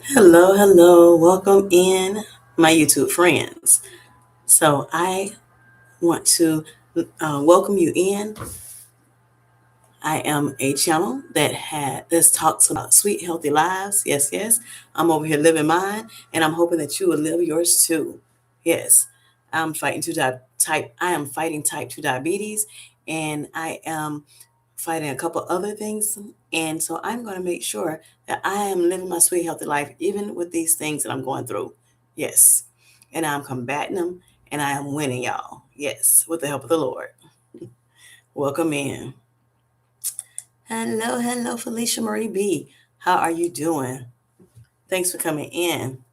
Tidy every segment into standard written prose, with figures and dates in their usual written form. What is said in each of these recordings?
Hello, hello. Welcome in, my YouTube friends. So, I want to welcome you in. I am a channel that talks about sweet, healthy lives. Yes, yes. I'm over here living mine, and I'm hoping that you will live yours too. Yes, I'm fighting type. I am fighting type 2 diabetes, and I am fighting a couple other things. And so I'm going to make sure that I am living my sweet, healthy life, even with these things that I'm going through. Yes. And I'm combating them, and I am winning, y'all. Yes, with the help of the Lord. Welcome in. Hello, hello, Felicia Marie B. How are you doing? Thanks for coming in.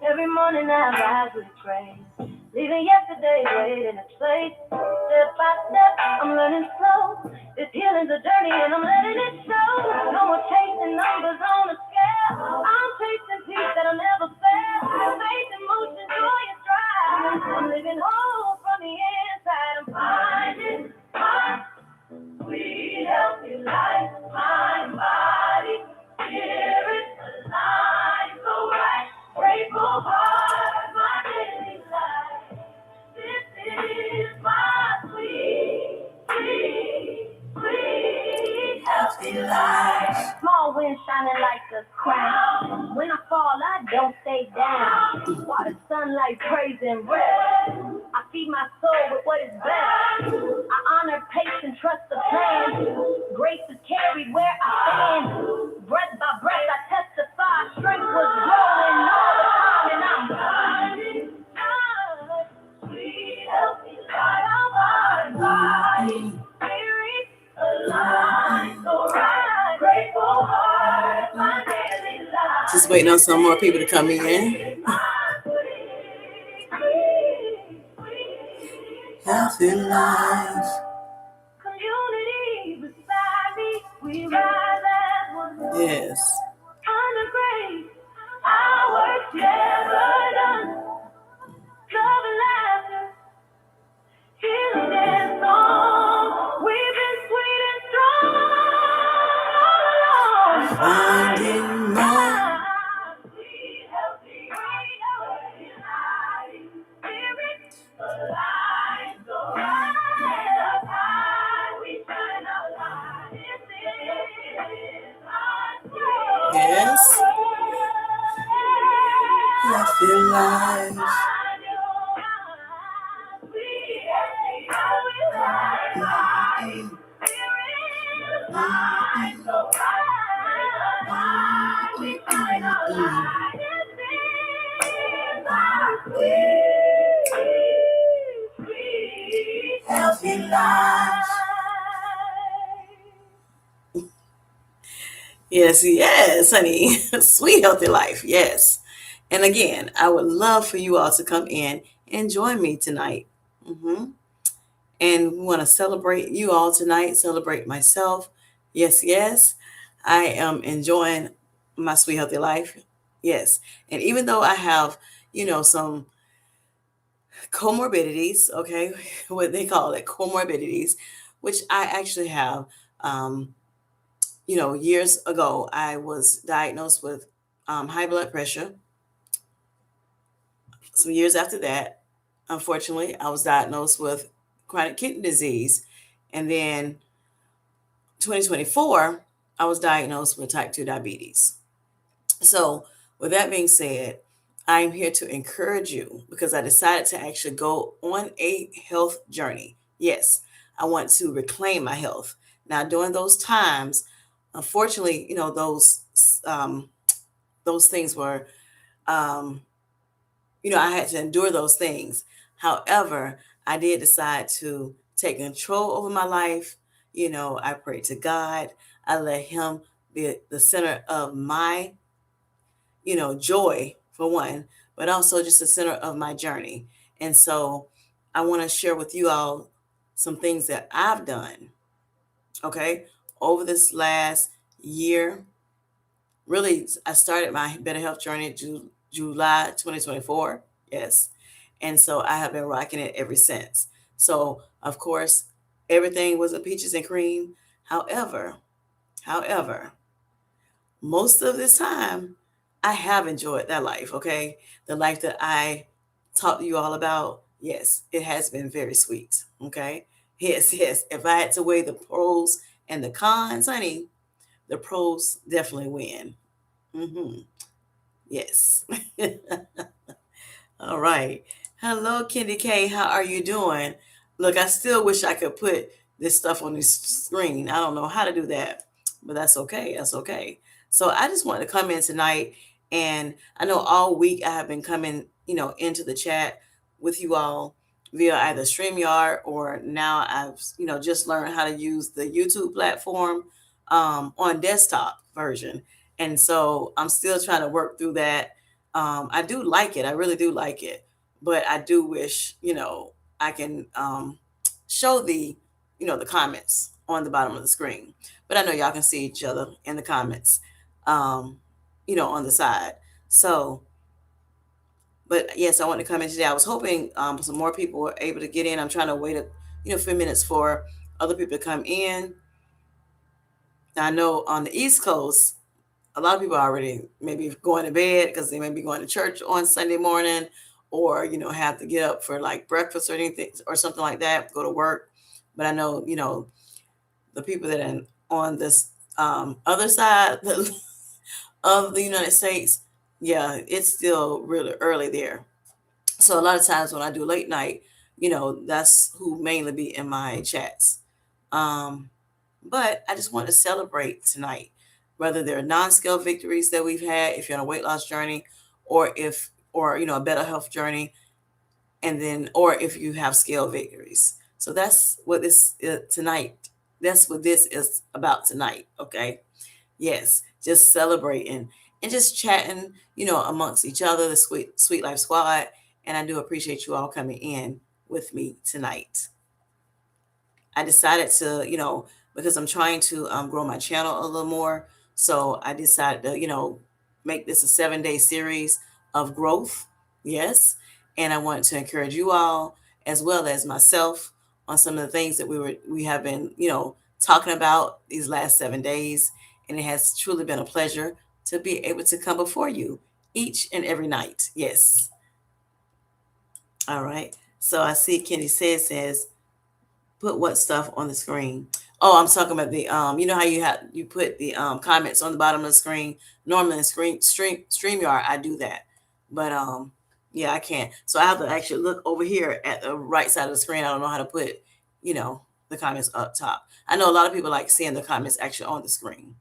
Every morning I rise with praise, leaving yesterday weight in its place. Step by step, I'm learning slow. This healing's a journey and I'm letting it show. No more chasing numbers on a scale. I'm chasing peace that'll never fail. Faith in motion, joy and strive. I'm living whole from the inside. I'm finding my sweet, healthy life. Mind, body, spirit, alive, so right. Grateful heart, my daily life. This is my sweet, sweet, sweet, healthy life. Small wind shining like a crown. When I fall, I don't stay down. Water, sunlight, praise, and rest. I feed my soul with what is best. I honor, patience, trust the plan. Grace is carried where I stand. Breath by breath, I testify. Strength was growing all the time, and I'm finding sweet, healthy life. Body, spirit, alive, so right. Grateful heart, my daily life. Just waiting on some more people to come in. Healthy life. Community beside me, we rise as one. Yes. Under grace, our work's never done. Love and laughter, healing and song. We've been sweet and strong all along. Finding my Sweet, healthy, life. Spirit alive, so right up high, we shine our light. This is our sweet. yes. Healthy life. Healthy life. Yes, yes, honey. Sweet, healthy life. Yes. And again, I would love for you all to come in and join me tonight. And we want to celebrate you all tonight, celebrate myself. Yes, yes. I am enjoying my sweet, healthy life. Yes. And even though I have, some comorbidities, okay, what they call it, comorbidities, which I actually have. Years ago, I was diagnosed with high blood pressure. Some years after that, unfortunately, I was diagnosed with chronic kidney disease. And then 2024, I was diagnosed with type 2 diabetes. So, with that being said, I'm here to encourage you because I decided to actually go on a health journey. Yes, I want to reclaim my health. Now, during those times, unfortunately, those things were, I had to endure those things. However, I did decide to take control over my life. I prayed to God. I let Him the center of my, joy for one, but also just the center of my journey. And so I want to share with you all some things that I've done, okay, over this last year. Really, I started my better health journey July 2024. Yes. And so I have been rocking it ever since. So, of course, everything was a peaches and cream. However, most of this time, I have enjoyed that life, okay? The life that I talked to you all about, yes, it has been very sweet, okay? Yes, yes. If I had to weigh the pros and the cons, honey, the pros definitely win. Hmm. Yes. All right. Hello, Kendi K. How are you doing? Look, I still wish I could put this stuff on this screen. I don't know how to do that, but that's okay. That's okay. So I just wanted to come in tonight, and I know all week I have been coming, into the chat with you all via either StreamYard, or now I've, just learned how to use the YouTube platform on desktop version. And so I'm still trying to work through that. I do like it. I really do like it. But I do wish, I can show the comments on the bottom of the screen. But I know y'all can see each other in the comments, um, on the side. So, but yes, I want to come in today. I was hoping some more people were able to get in. I'm trying to wait a few minutes for other people to come in. I know on the East Coast, a lot of people are already maybe going to bed because they may be going to church on Sunday morning, or have to get up for like breakfast or anything or something like that, go to work. But I know the people that are on this other side of the United States, yeah, it's still really early there. So a lot of times when I do late night, that's who mainly be in my chats. um but I just want to celebrate tonight, whether they're non-scale victories that we've had, if you're on a weight loss journey, or a better health journey, and then, or if you have scale victories. So that's what this tonight. That's what this is about tonight. Okay. Yes, just celebrating and just chatting, amongst each other, the Sweet Life Squad. And I do appreciate you all coming in with me tonight. I decided to, because I'm trying to grow my channel a little more. So I decided to, make this a 7-day series of growth. Yes. And I want to encourage you all, as well as myself, on some of the things that we have been, talking about these last 7 days. And it has truly been a pleasure to be able to come before you each and every night. Yes. All right. So I see Kenny says, put what stuff on the screen? Oh, I'm talking about the how you put the comments on the bottom of the screen. Normally in StreamYard, I do that. But yeah, I can't. So I have to actually look over here at the right side of the screen. I don't know how to put, the comments up top. I know a lot of people like seeing the comments actually on the screen.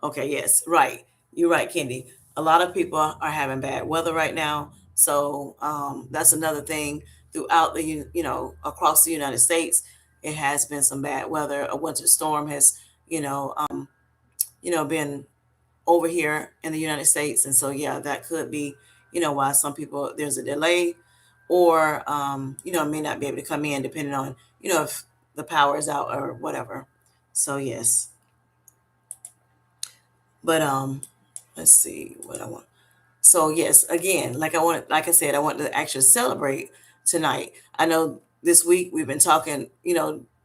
Okay, yes, right. You're right, Kendi. A lot of people are having bad weather right now. So that's another thing throughout across the United States. It has been some bad weather. A winter storm has, been over here in the United States. And so, yeah, that could be, why some people, there's a delay, or, may not be able to come in depending on, if the power is out or whatever. So, yes. But let's see what I want. So yes, again, like I said, I want to actually celebrate tonight. I know this week we've been talking,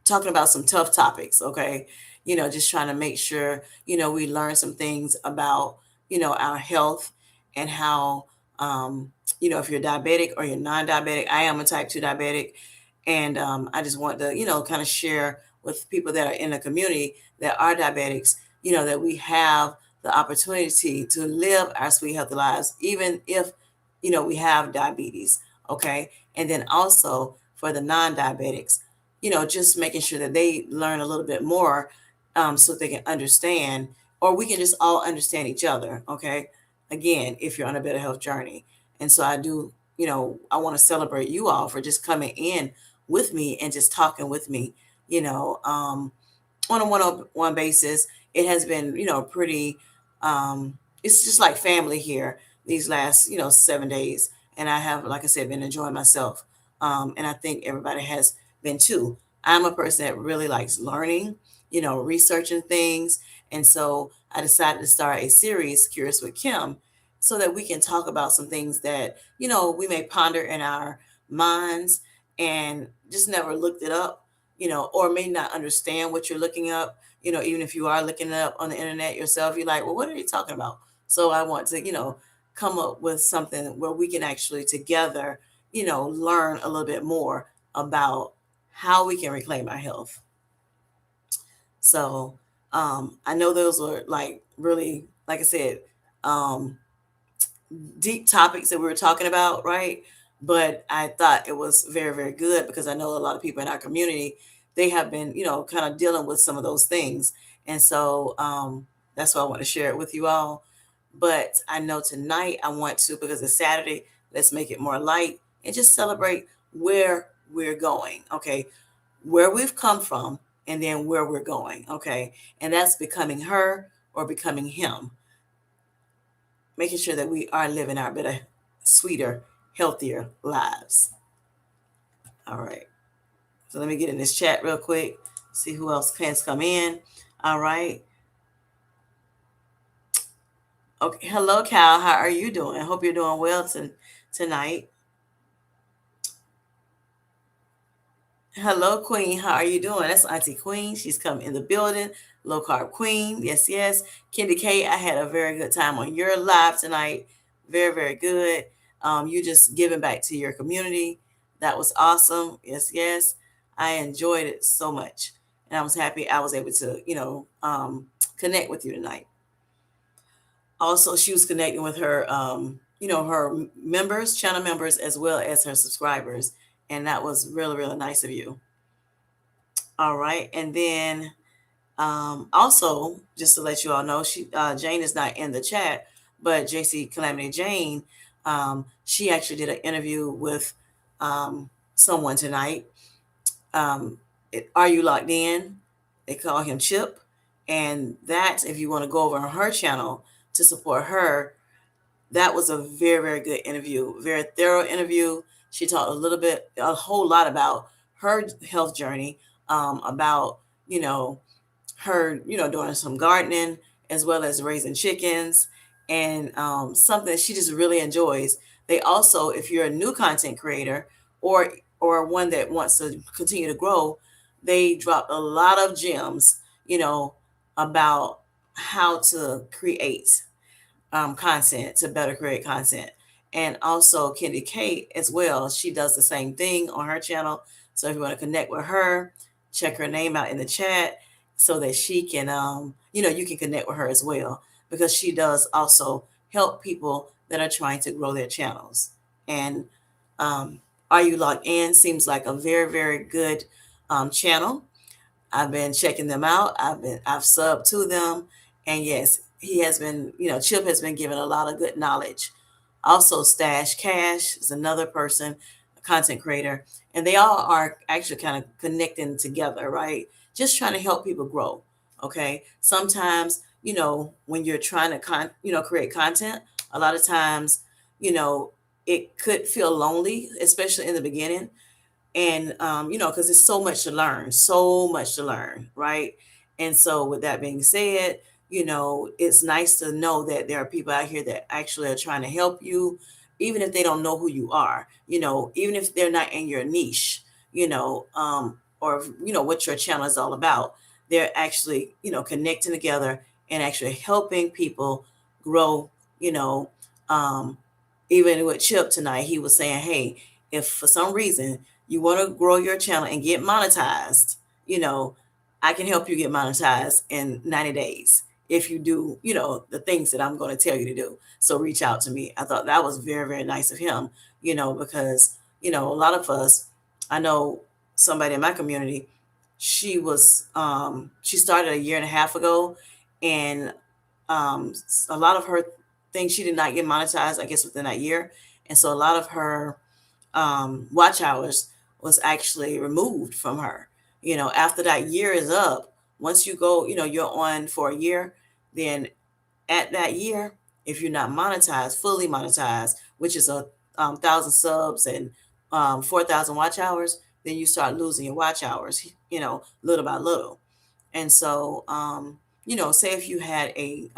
talking about some tough topics. Okay, just trying to make sure we learn some things about our health, and how if you're diabetic or you're non-diabetic. I am a type 2 diabetic, and I just want to kind of share with people that are in the community that are diabetics, that we have the opportunity to live our sweet healthy lives, even if we have diabetes. Okay. And then also for the non-diabetics, just making sure that they learn a little bit more, so they can understand, or we can just all understand each other. Okay. Again, if you're on a better health journey. And so I do, I want to celebrate you all for just coming in with me and just talking with me, you know, um, on a one-on-one basis. It has been, pretty, it's just like family here these last, 7 days. And I have, like I said, been enjoying myself. And I think everybody has been too. I'm a person that really likes learning, researching things. And so I decided to start a series, Curious with Kim, so that we can talk about some things that, we may ponder in our minds and just never looked it up, or may not understand what you're looking up. Even if you are looking it up on the internet yourself, you're like, well, what are you talking about? So I want to, come up with something where we can actually together, learn a little bit more about how we can reclaim our health. So I know those were like really, like I said, um, deep topics that we were talking about, right? But I thought it was very, very good because I know a lot of people in our community, they have been, kind of dealing with some of those things. And so that's why I want to share it with you all. But I know tonight I want to, because it's Saturday, let's make it more light and just celebrate where we're going, okay? Where we've come from and then where we're going, okay? And that's becoming her or becoming him, making sure that we are living our better, sweeter, healthier lives. All right. So let me get in this chat real quick, see who else can come in. All right. Okay. Hello, Cal. How are you doing? I hope you're doing well tonight. Hello, Queen. How are you doing? That's Auntie Queen. She's come in the building. Low Carb Queen. Yes, yes. Kendi K, I had a very good time on your live tonight. Very, very good. You just giving back to your community. That was awesome. Yes, yes. I enjoyed it so much. And I was happy I was able to, connect with you tonight. Also, she was connecting with her, her members, channel members, as well as her subscribers. And that was really, really nice of you. All right. And then also, just to let you all know, Jane is not in the chat, but JC Calamity Jane, she actually did an interview with someone tonight. Are You Locked In? They call him Chip. And that, if you want to go over on her channel to support her, that was a very, very good interview, very thorough interview. She talked a whole lot about her health journey, about, her, doing some gardening as well as raising chickens, and something that she just really enjoys. They also, if you're a new content creator or one that wants to continue to grow, they dropped a lot of gems, about how to create content, to better create content. And also Kendi Kate as well. She does the same thing on her channel. So if you want to connect with her, check her name out in the chat so that she can, you can connect with her as well, because she does also help people that are trying to grow their channels. And Are You Logged In seems like a very, very good channel. I've been checking them out. I've subbed to them, and yes, he has been, Chip has been given a lot of good knowledge. Also, Stash Cash is another person, a content creator, and they all are actually kind of connecting together, right? Just trying to help people grow. Okay. Sometimes, when you're trying to create content, a lot of times, it could feel lonely, especially in the beginning. And because it's so much to learn, right? And so with that being said, it's nice to know that there are people out here that actually are trying to help you, even if they don't know who you are, even if they're not in your niche, or what your channel is all about. They're actually, connecting together and actually helping people grow. you know um Even with Chip tonight, he was saying, hey, if for some reason you want to grow your channel and get monetized, you know, I can help you get monetized in 90 days if you do, the things that I'm going to tell you to do. So reach out to me. I thought that was very, very nice of him, because, a lot of us, I know somebody in my community, she started a year and a half ago, and a lot of her things, she did not get monetized, I guess, within that year. And so a lot of her watch hours was actually removed from her. After that year is up, Once you go, you're on for a year, then at that year, if you're not monetized, fully monetized, which is a thousand subs and 4,000 watch hours, then you start losing your watch hours, little by little. And so, say if you had a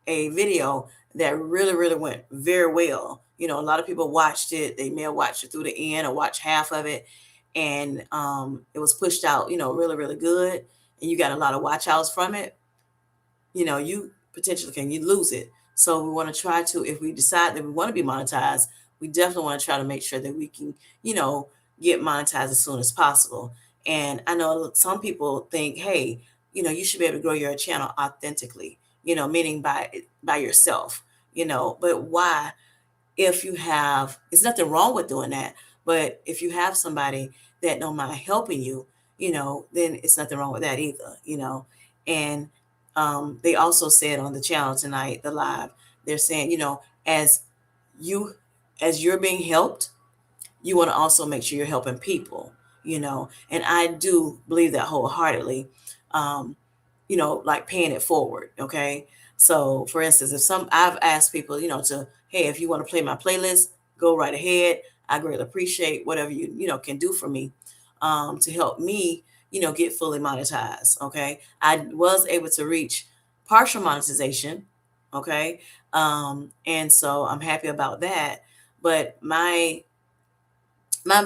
video that really, really went very well. A lot of people watched it. They may have watched it through the end or watched half of it, and it was pushed out, really, really good, and you got a lot of watch outs from it. You potentially can you lose it. So we want to try to, if we decide that we want to be monetized, we definitely want to try to make sure that we can, you know, get monetized as soon as possible. And I know some people think, hey, you should be able to grow your channel authentically, meaning by yourself, but why? If you have, there's nothing wrong with doing that, but if you have somebody that don't mind helping you, then it's nothing wrong with that either, and they also said on the channel tonight, the live, they're saying, as you as you're being helped, you want to also make sure you're helping people, and I do believe that wholeheartedly. um, like paying it forward. Okay. So for instance, if I've asked people, to, hey, if you want to play my playlist, go right ahead. I greatly appreciate whatever you can do for me, to help me, get fully monetized. Okay. I was able to reach partial monetization. Okay. And so I'm happy about that. But my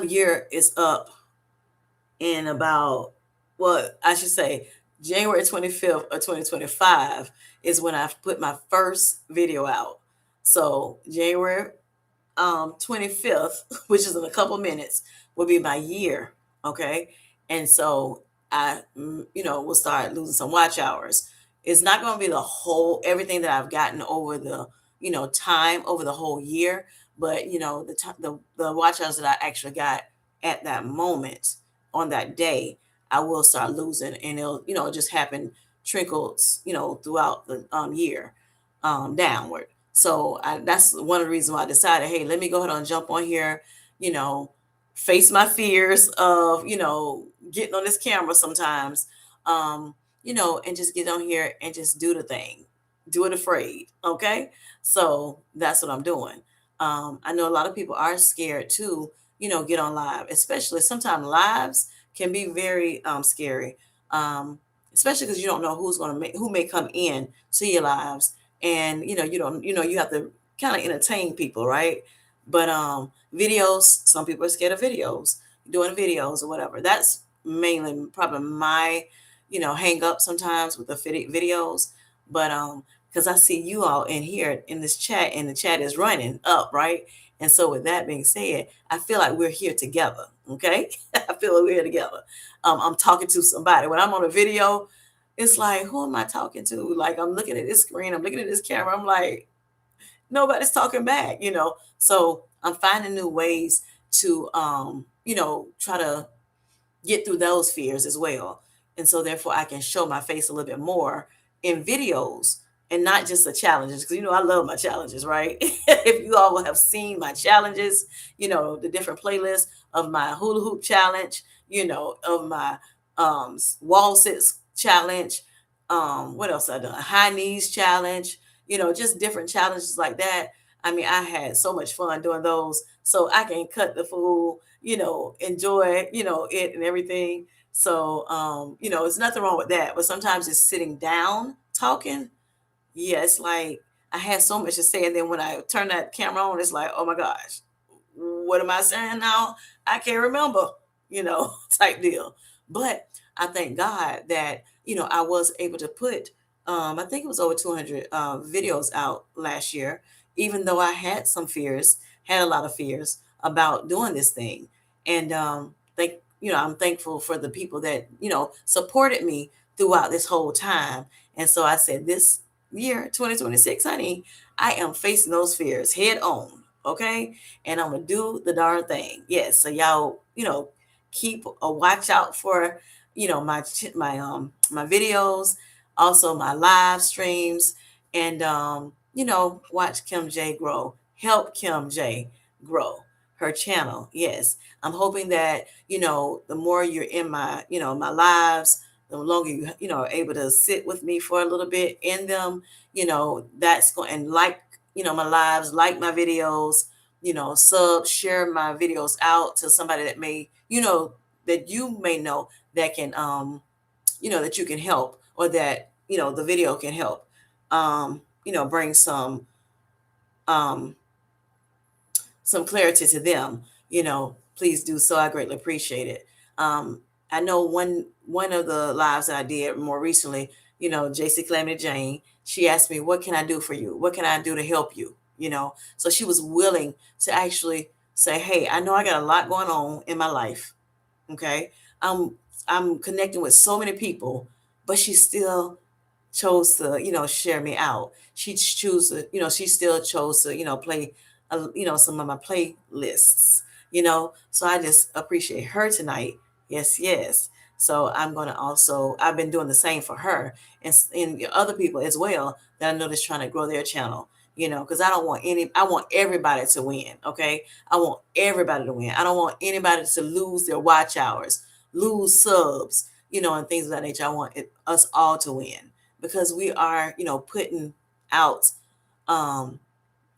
year is up in about, well, I should say January 25th of 2025 is when I put my first video out. So January 25th, which is in a couple minutes, will be my year. Okay. And so I, will start losing some watch hours. It's not going to be the whole, everything that I've gotten over the, time over the whole year, but, the watch hours that I actually got at that moment on that day, I will start losing, and it'll, just happen trickles, throughout the year, downward. So that's one of the reasons why I decided, hey, let me go ahead and jump on here, you know, face my fears of, getting on this camera sometimes, and just get on here and just do the thing, do it afraid. Okay. So that's what I'm doing. I know a lot of people are scared to, get on live, especially sometimes lives can be very scary, um, especially because you don't know who may come in to your lives, and you don't, you have to kind of entertain people, right? But videos, some people are scared of videos, doing videos or whatever. That's mainly probably my, hang up sometimes with the videos. But because I see you all in here in this chat, and the chat is running up, right? And so with that being said, I feel like we're here together. Okay. I feel like we're here together. I'm talking to somebody. When I'm on a video, it's like, who am I talking to? Like, I'm looking at this screen, I'm looking at this camera, I'm like, nobody's talking back, So I'm finding new ways to, try to get through those fears as well. And so therefore I can show my face a little bit more in videos, and not just the challenges, because I love my challenges, right? If you all will have seen my challenges, the different playlists of my hula hoop challenge, of my wall sits challenge, what else I done? High knees challenge, just different challenges like that. I mean, I had so much fun doing those. So I can cut the fool, enjoy, it and everything. So, there's nothing wrong with that. But sometimes just sitting down talking, yeah, it's like I had so much to say. And then when I turn that camera on, it's like, oh my gosh, what am I saying now? I can't remember, type deal. But I thank God that, I was able to put, I think it was over 200 videos out last year, even though I had some fears, had a lot of fears about doing this thing. And I'm thankful for the people that, supported me throughout this whole time. And so I said, this year, 2026, honey, I am facing those fears head on. Okay. And I'm going to do the darn thing. Yes. So y'all, keep a watch out for, my videos, also my live streams, and, watch Kim J grow, help Kim J grow her channel. Yes. I'm hoping that, the more you're in my, my lives, the longer you are able to sit with me for a little bit in them, that's going, and like, my lives, like my videos, sub, share my videos out to somebody that may, that you may know that can, that you can help, or that, the video can help, bring um, some clarity to them, please do so. I greatly appreciate it. I know one of the lives that I did more recently, JC Calamity Jane, she asked me, what can I do for you? What can I do to help you? So she was willing to actually say, hey, I know I got a lot going on in my life. Okay. I'm connecting with so many people, but she still chose to, share me out. She chose to, she still chose to, play, some of my playlists, So I just appreciate her tonight. Yes, yes. So I'm going to also, I've been doing the same for her, and other people as well that I know that's trying to grow their channel, because I want everybody to win. Okay. I want everybody to win. I don't want anybody to lose their watch hours, lose subs, and things of that nature. I want us all to win, because we are, putting out, um,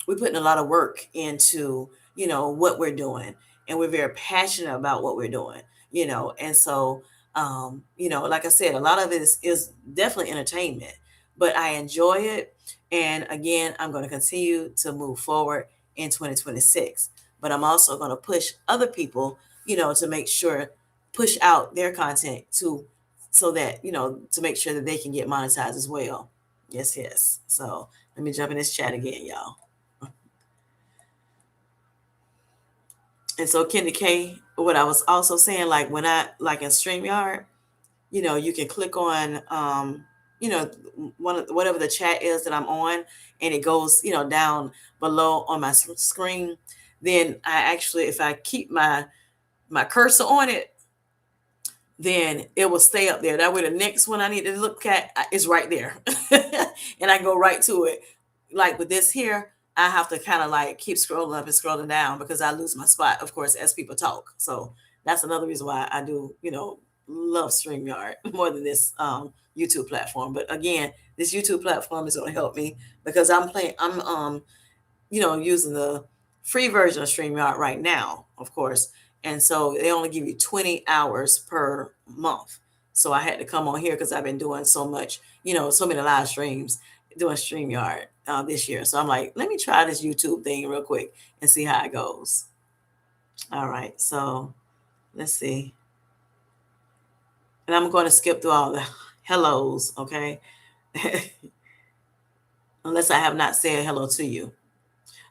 we're putting a lot of work into, what we're doing, and we're very passionate about what we're doing, and so, like I said, a lot of it is definitely entertainment, but I enjoy it. And again, I'm going to continue to move forward in 2026, but I'm also going to push other people, to make sure, push out their content to, so that, to make sure that they can get monetized as well. Yes, yes. So let me jump in this chat again, y'all. And so Kenny K, what I was also saying, like when I, like in StreamYard, you can click on, whatever the chat is that I'm on, and it goes, down below on my screen. Then I actually, if I keep my cursor on it, then it will stay up there. That way, the next one I need to look at is right there, and I go right to it. Like with this here, I have to kind of like keep scrolling up and scrolling down, because I lose my spot, of course, as people talk. So that's another reason why I do, love StreamYard more than this YouTube platform. But again, this YouTube platform is going to help me, because I'm using the free version of StreamYard right now, of course. And so they only give you 20 hours per month. So I had to come on here because I've been doing so much, so many live streams doing StreamYard this year. So I'm like, let me try this YouTube thing real quick and see how it goes. All right. So let's see. And I'm going to skip through all the hellos, okay? Unless I have not said hello to you.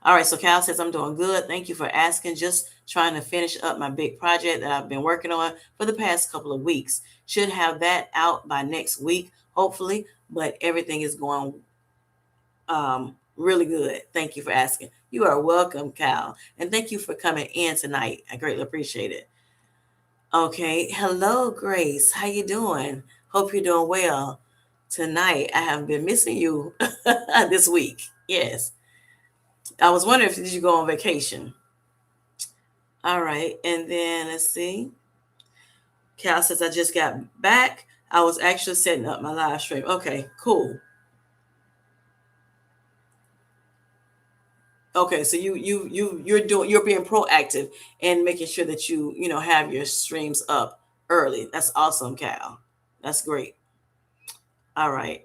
All right, so Cal says, I'm doing good. Thank you for asking. Just trying to finish up my big project that I've been working on for the past couple of weeks. Should have that out by next week, hopefully, but everything is going really good. Thank you for asking. You are welcome, Cal. And thank you for coming in tonight. I greatly appreciate it. Okay, hello, Grace. How you doing? Hope you're doing well tonight. I have been missing you this week. Yes. I was wondering if did you go on vacation. All right, and then let's see. Cal says I just got back. I was actually setting up my live stream. Okay, cool. Okay, so you're being proactive and making sure that you have your streams up early. That's awesome, Cal. That's great. All right.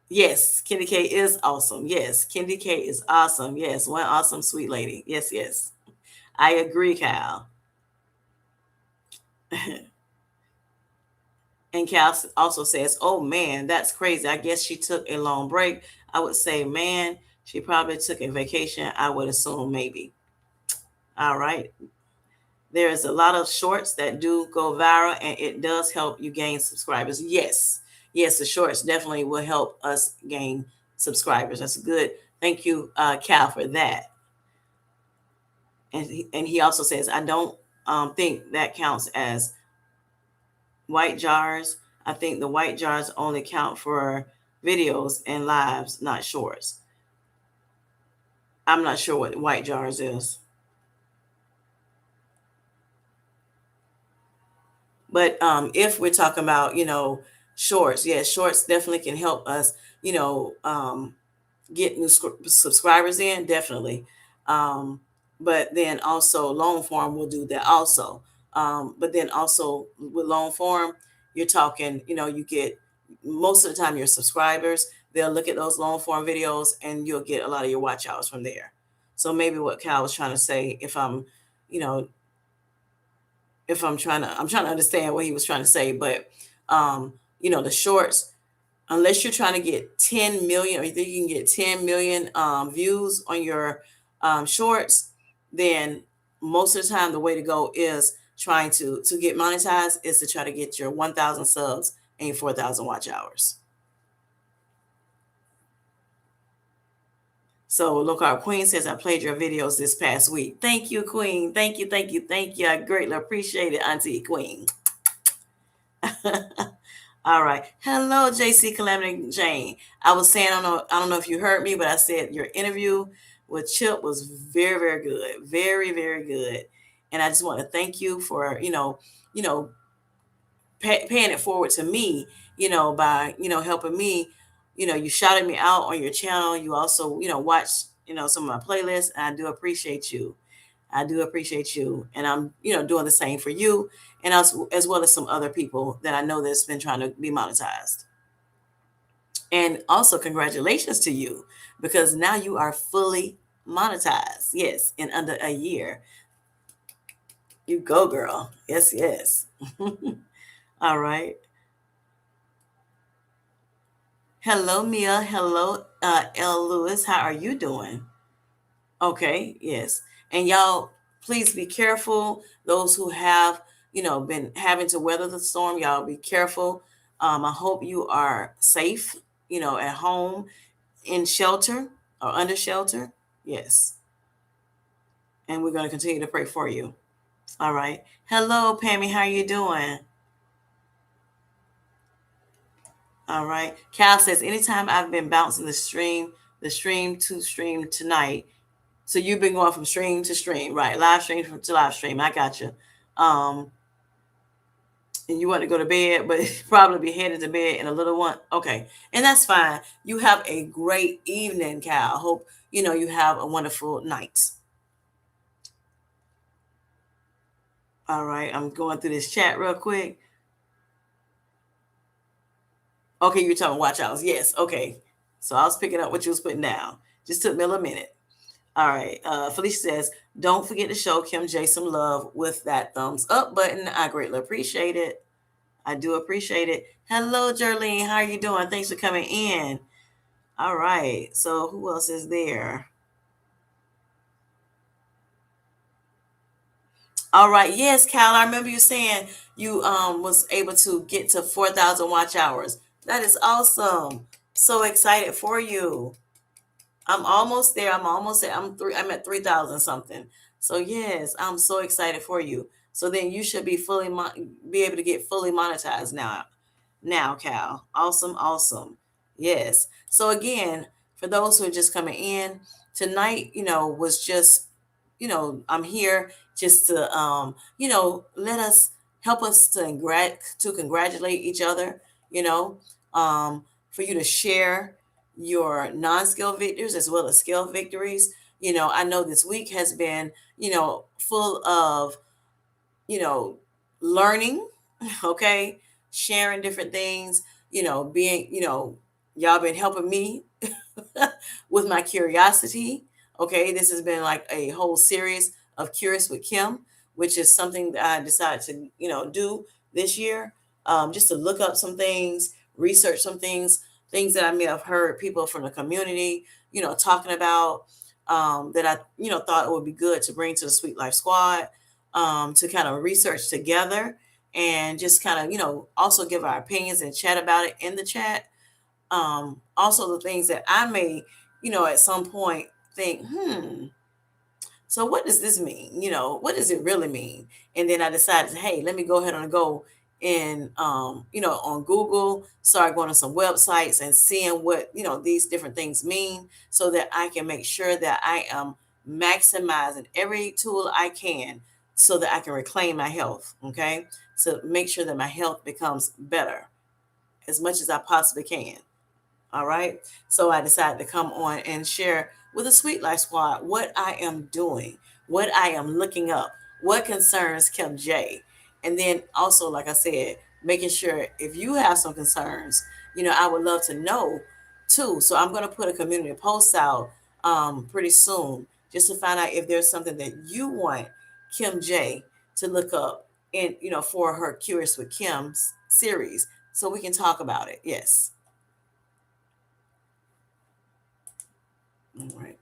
Yes, Candy K is awesome. Yes, Candy K is awesome. Yes, one awesome sweet lady. Yes, yes. I agree, Cal. And Cal also says, oh man, that's crazy. I guess she took a long break. I would say, man, she probably took a vacation. I would assume maybe. All right. There's a lot of shorts that do go viral, and it does help you gain subscribers. Yes. Yes, the shorts definitely will help us gain subscribers. That's good. Thank you, Cal, for that. And he also says, I don't think that counts as white jars. I think the white jars only count for videos and lives, not shorts. I'm not sure what white jars is. But if we're talking about, shorts, yes, shorts definitely can help us, get new subscribers in, definitely. Um, but then also long form will do that also. But then also with long form, you're talking, you get most of the time your subscribers, they'll look at those long form videos and you'll get a lot of your watch hours from there. So maybe what Cal was trying to say, you know, if I'm trying to understand what he was trying to say, but the shorts, unless you're trying to get 10 million, or you think you can get 10 million views on your shorts, then most of the time the way to go is trying to get monetized is to try to get your 1,000 subs and your 4,000 watch hours. So look, our Queen says, I played your videos this past week. Thank you, Queen. Thank you, thank you, thank you. I greatly appreciate it, Auntie Queen. All right. Hello, JC Calamity Jane. I was saying, I don't know if you heard me, but I said your interview with Chip was very, very good. Very, very good. And I just want to thank you for, paying it forward to me, by, helping me. You shouted me out on your channel. You also, watched, some of my playlists. And I do appreciate you. I do appreciate you. And I'm, doing the same for you, and as well as some other people that I know that's been trying to be monetized. And also congratulations to you, because now you are fully monetized. Yes, in under a year. You go, girl. Yes, yes. All right. Hello, Mia. Hello, L. Lewis. How are you doing? Okay, yes. And y'all, please be careful. Those who have, been having to weather the storm, y'all be careful. I hope you are safe, at home, in shelter or under shelter. Yes. And we're going to continue to pray for you. All right. Hello, Pammy. How are you doing? All right. Cal says, anytime I've been bouncing the stream to stream tonight. So you've been going from stream to stream, right? Live stream to live stream. I got you. And you want to go to bed, but probably be headed to bed in a little one. Okay. And that's fine. You have a great evening, Cal. Hope, you have a wonderful night. All right. I'm going through this chat real quick. Okay. You're talking watch outs. Yes. Okay. So I was picking up what you was putting down. Just took me a little minute. All right. Felicia says, don't forget to show Kim J some love with that thumbs up button. I greatly appreciate it. I do appreciate it. Hello, Jerlene. How are you doing? Thanks for coming in. All right. So who else is there? All right. Yes, Cal. I remember you saying you was able to get to 4,000 watch hours. That is awesome. So excited for you. I'm almost there. I'm almost there. I'm at 3,000 something. So yes, I'm so excited for you. So then you should be be able to get fully monetized now, Cal. Awesome, awesome. Yes. So again, for those who are just coming in tonight, was just, I'm here just to, let us help us to congratulate each other, for you to share your non-skill victories as well as skill victories. I know this week has been, full of, you know, learning, okay, sharing different things, being, y'all been helping me with my curiosity. Okay, this has been like a whole series of Curious with Kim, which is something that I decided to, do this year, just to look up some things, research some things that I may have heard people from the community, talking about, that I, thought it would be good to bring to the Sweet Life Squad, to kind of research together and just kind of, also give our opinions and chat about it in the chat. Also the things that I may, at some point think, so what does this mean? What does it really mean? And then I decided, hey, let me go ahead and go and, on Google, start going to some websites and seeing what, these different things mean so that I can make sure that I am maximizing every tool I can so that I can reclaim my health. Okay. to make sure that my health becomes better as much as I possibly can. All right. So I decided to come on and share with the Sweet Life Squad what I am doing, what I am looking up, what concerns Kim J. And then also, like I said, making sure if you have some concerns, I would love to know too. So I'm going to put a community post out pretty soon just to find out if there's something that you want Kim J to look up in, for her Curious with Kim's series so we can talk about it. Yes. All right.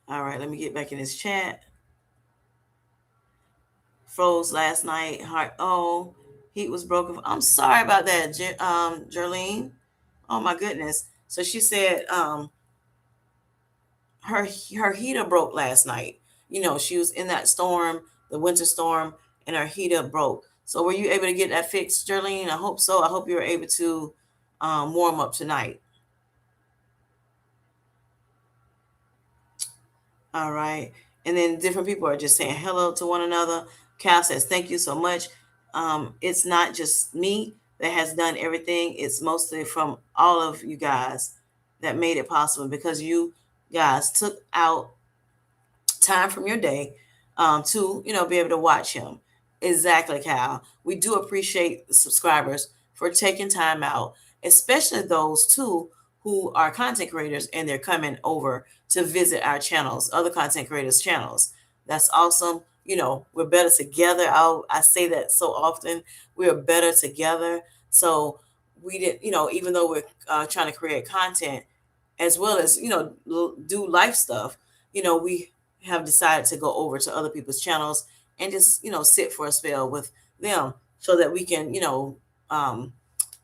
All right, let me get back in this chat. Froze last night. Heart. Oh, heat was broken. I'm sorry about that, Jerlene. Oh my goodness. So she said her heater broke last night. She was in that storm, the winter storm, and her heater broke. So were you able to get that fixed, Jerlene? I hope so. I hope you were able to warm up tonight. All right. And then different people are just saying hello to one another. Cal says, thank you so much. It's not just me that has done everything. It's mostly from all of you guys that made it possible because you guys took out time from your day to be able to watch him. Exactly, Cal. We do appreciate the subscribers for taking time out, especially those too who are content creators and they're coming over to visit our channels, other content creators channels. That's awesome. We're better together. I say that so often. We are better together. So we did, even though we're trying to create content as well as do life stuff, we have decided to go over to other people's channels and just sit for a spell with them so that we can um,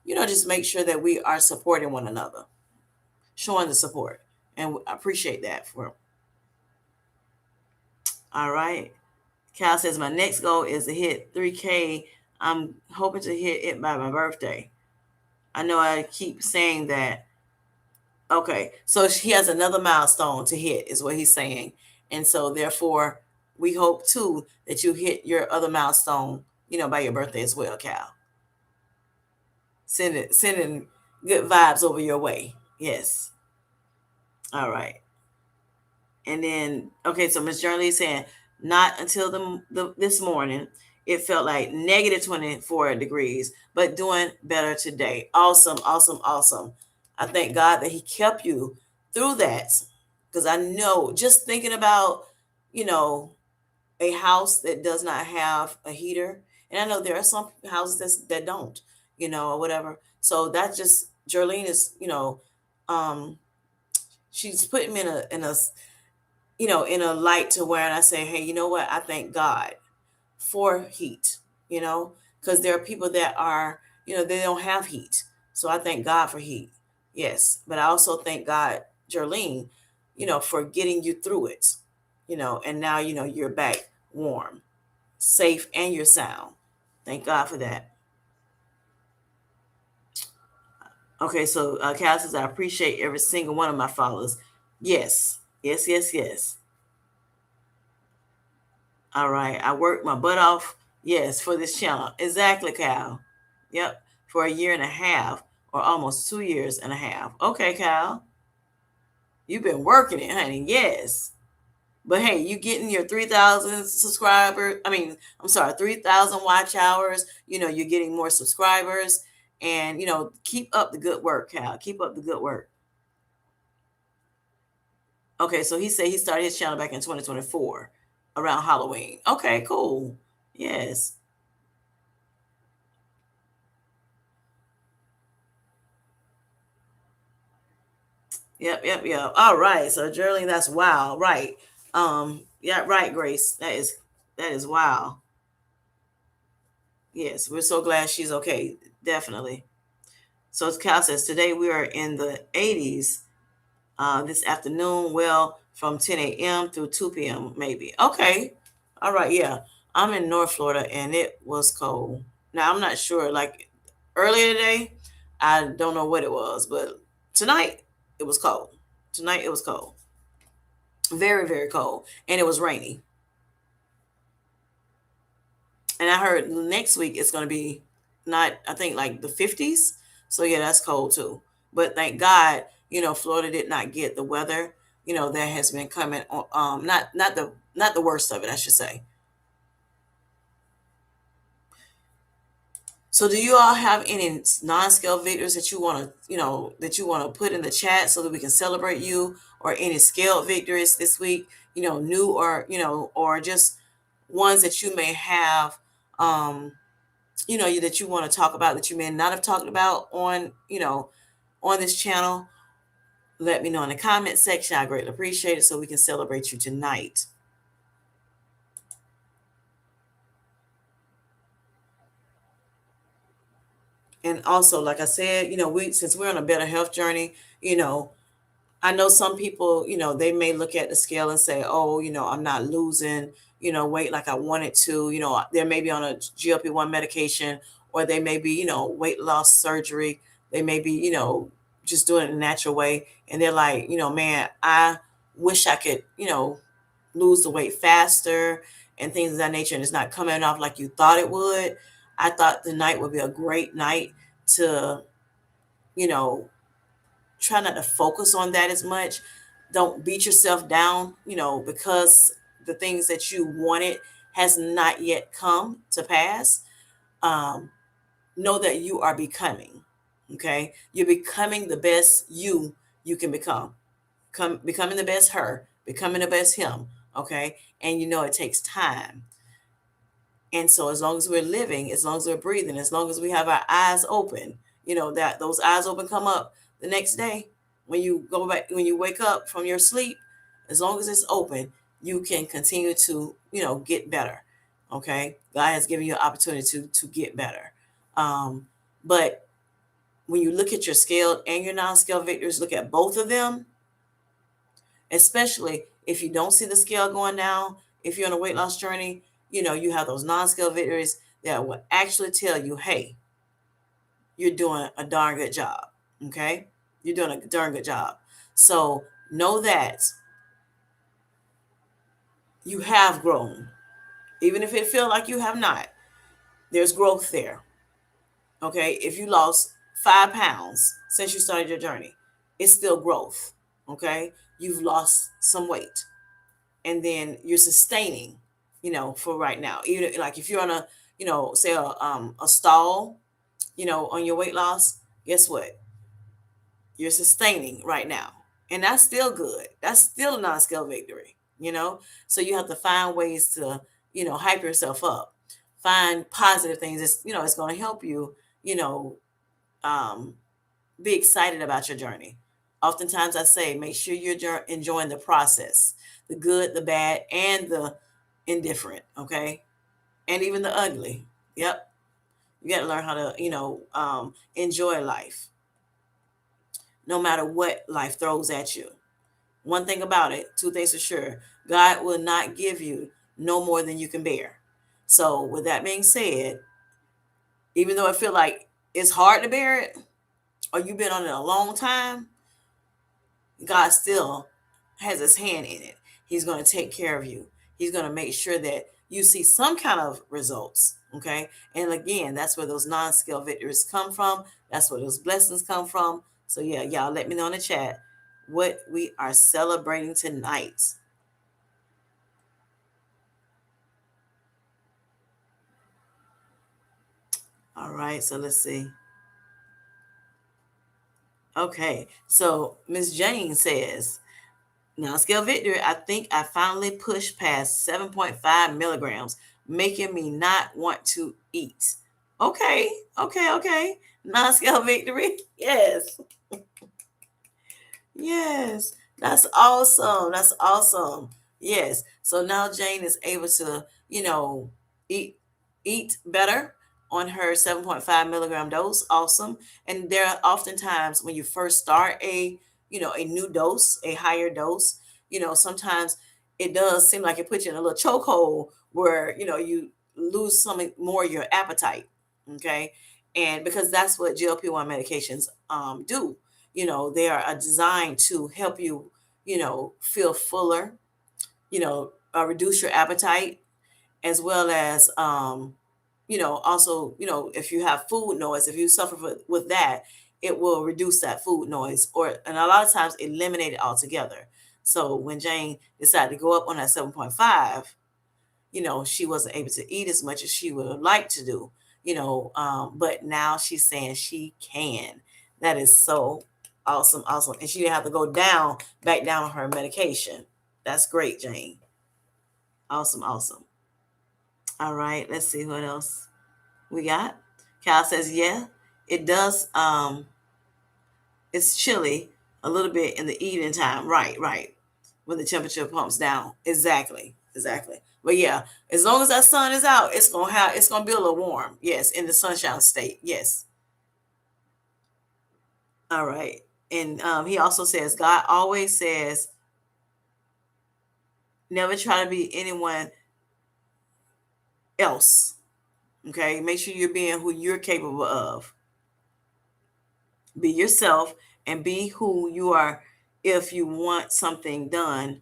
just make sure that we are supporting one another, showing the support, and I appreciate that. For all right, Cal says my next goal is to hit 3K. I'm hoping to hit it by my birthday. I know I keep saying that. Okay, so he has another milestone to hit, is what he's saying, and so therefore we hope too that you hit your other milestone, by your birthday as well, Cal. Sending good vibes over your way. Yes. All right. And then okay, so Miss Journey is saying not until the this morning it felt like negative 24 degrees, but doing better today. Awesome, awesome, awesome. I thank God that He kept you through that because I know just thinking about you know a house that does not have a heater, and I know there are some houses that don't, or whatever. So that just Jerlene is, she's putting me in a light to where I say, hey, you know what? I thank God for heat, because there are people that are, they don't have heat. So I thank God for heat. Yes. But I also thank God, Jerlene, for getting you through it, and now, you're back warm, safe, and you're sound. Thank God for that. Okay. So, Cal says, I appreciate every single one of my followers. Yes. Yes, yes, yes. All right. I worked my butt off. Yes, for this channel. Exactly, Cal. Yep. For a year and a half or almost 2 years and a half. Okay, Cal. You've been working it, honey. Yes. But hey, you getting your 3,000 subscribers. I mean, I'm sorry, 3,000 watch hours. You're getting more subscribers. And, keep up the good work, Cal. Keep up the good work. Okay, so he said he started his channel back in 2024 around Halloween. Okay, cool. Yes. Yep, yep, yep. All right. So Geraldine, that's wow. Right. Yeah, right, Grace. That is wow. Yes, we're so glad she's okay. Definitely. So as Cal says, today we are in the 80s this afternoon. Well, from 10 a.m. through 2 p.m. maybe. Okay. All right, yeah. I'm in North Florida and it was cold. Now I'm not sure. Like earlier today, I don't know what it was, but tonight it was cold. Tonight it was cold. Very, very cold. And it was rainy. And I heard next week it's going to be not, I think, like the 50s. So yeah, that's cold too. But thank God, Florida did not get the weather, that has been coming on. Not the worst of it, I should say. So do you all have any non-scale victories that you want to, put in the chat so that we can celebrate you, or any scaled victories this week, new, or, or just ones that you may have, that you want to talk about that you may not have talked about on, on this channel. Let me know in the comment section. I greatly appreciate it, so we can celebrate you tonight. And also, like I said, since we're on a better health journey, I know some people, they may look at the scale and say, oh, I'm not losing, weight like I wanted to. They may be on a GLP-1 medication, or they may be, weight loss surgery. They may be, just doing it in a natural way. And they're like, man, I wish I could, lose the weight faster and things of that nature. And it's not coming off like you thought it would. I thought the night would be a great night to, you know, try not to focus on that as much. Don't beat yourself down, because the things that you wanted has not yet come to pass. Um, know that you are becoming. Okay, you're becoming the best you can become. Becoming the best her, becoming the best him. Okay, and it takes time. And so as long as we're living, as long as we're breathing, as long as we have our eyes open, that those eyes open come up the next day when you go back, when you wake up from your sleep, as long as it's open, you can continue to, get better. Okay. God has given you an opportunity to get better. But when you look at your scaled and your non-scaled victories, look at both of them, especially if you don't see the scale going down, if you're on a weight loss journey, you have those non-scale victories that will actually tell you, hey, you're doing a darn good job. Okay. You're doing a darn good job. So know that you have grown. Even if it feels like you have not, there's growth there. Okay. If you lost 5 pounds since you started your journey, it's still growth. Okay. You've lost some weight, and then you're sustaining, for right now. Even like if you're on a, say a stall, on your weight loss, guess what? You're sustaining right now. And that's still good. That's still a non-scale victory, So you have to find ways to, hype yourself up. Find positive things. It's going to help you, you know, um, be excited about your journey. Oftentimes I say, make sure you're enjoying the process, the good, the bad, and the indifferent. Okay. And even the ugly. Yep. You got to learn how to, enjoy life, no matter what life throws at you. One thing about it, two things for sure: God will not give you no more than you can bear. So, with that being said, even though I feel like it's hard to bear it, or you've been on it a long time, God still has his hand in it. He's going to take care of you. He's going to make sure that you see some kind of results. Okay. And again, that's where those non-scale victories come from. That's where those blessings come from. So yeah, y'all let me know in the chat what we are celebrating tonight. All right. So let's see. Okay. So Miss Jane says, now, scale victory, I think I finally pushed past 7.5 milligrams, making me not want to eat. Okay, okay. Non-scale victory. Yes, yes. That's awesome. That's awesome. Yes. So now Jane is able to, eat better on her 7.5 milligram dose. Awesome. And there are oftentimes when you first start a new dose, a higher dose, sometimes it does seem like it puts you in a little chokehold where, you lose some more of your appetite. Okay. And because that's what GLP-1 medications do. They are designed to help you, feel fuller, reduce your appetite, as well as also, if you have food noise, if you suffer with that, it will reduce that food noise, and a lot of times eliminate it altogether. So when Jane decided to go up on that 7.5, she wasn't able to eat as much as she would have liked to do, but now she's saying she can. That is so awesome, awesome. And she didn't have to go back down on her medication. That's great, Jane. Awesome, awesome. All right, let's see what else we got. Cal says, yeah, it does. It's chilly a little bit in the evening time. Right, right. When the temperature pumps down. Exactly, exactly. But yeah, as long as that sun is out, it's gonna be a little warm. Yes, in the sunshine state. Yes. All right. And he also says, God always says, never try to be anyone else. Okay. Make sure you're being who you're capable of. Be yourself and be who you are. If you want something done,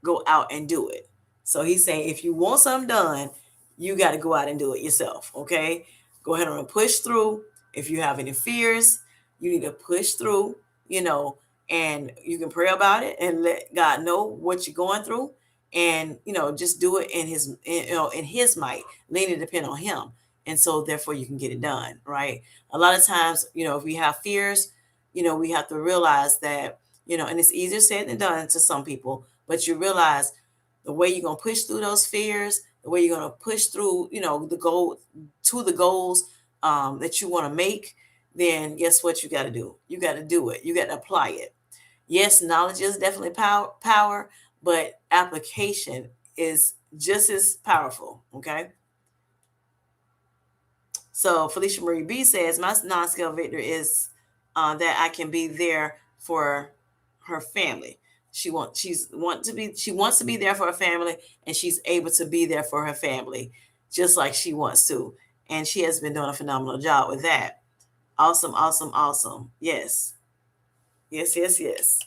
go out and do it. So he's saying if you want something done, you got to go out and do it yourself. Okay. Go ahead and push through. If you have any fears, you need to push through, you know, and you can pray about it and let God know what you're going through. And, just do it in his might, lean and depend on him. And so therefore you can get it done. Right. A lot of times, if we have fears, we have to realize that, and it's easier said than done to some people, but you realize the way you're going to push through those fears, the way you're going to push through, the goals that you want to make, then guess what you got to do? You got to do it. You got to apply it. Yes, knowledge is definitely power, but application is just as powerful. Okay. So Felicia Marie B says, my non-scale victory is that I can be there for her family. She wants to be there for her family, and she's able to be there for her family just like she wants to. And she has been doing a phenomenal job with that. Awesome, awesome, awesome. Yes. Yes, yes, yes.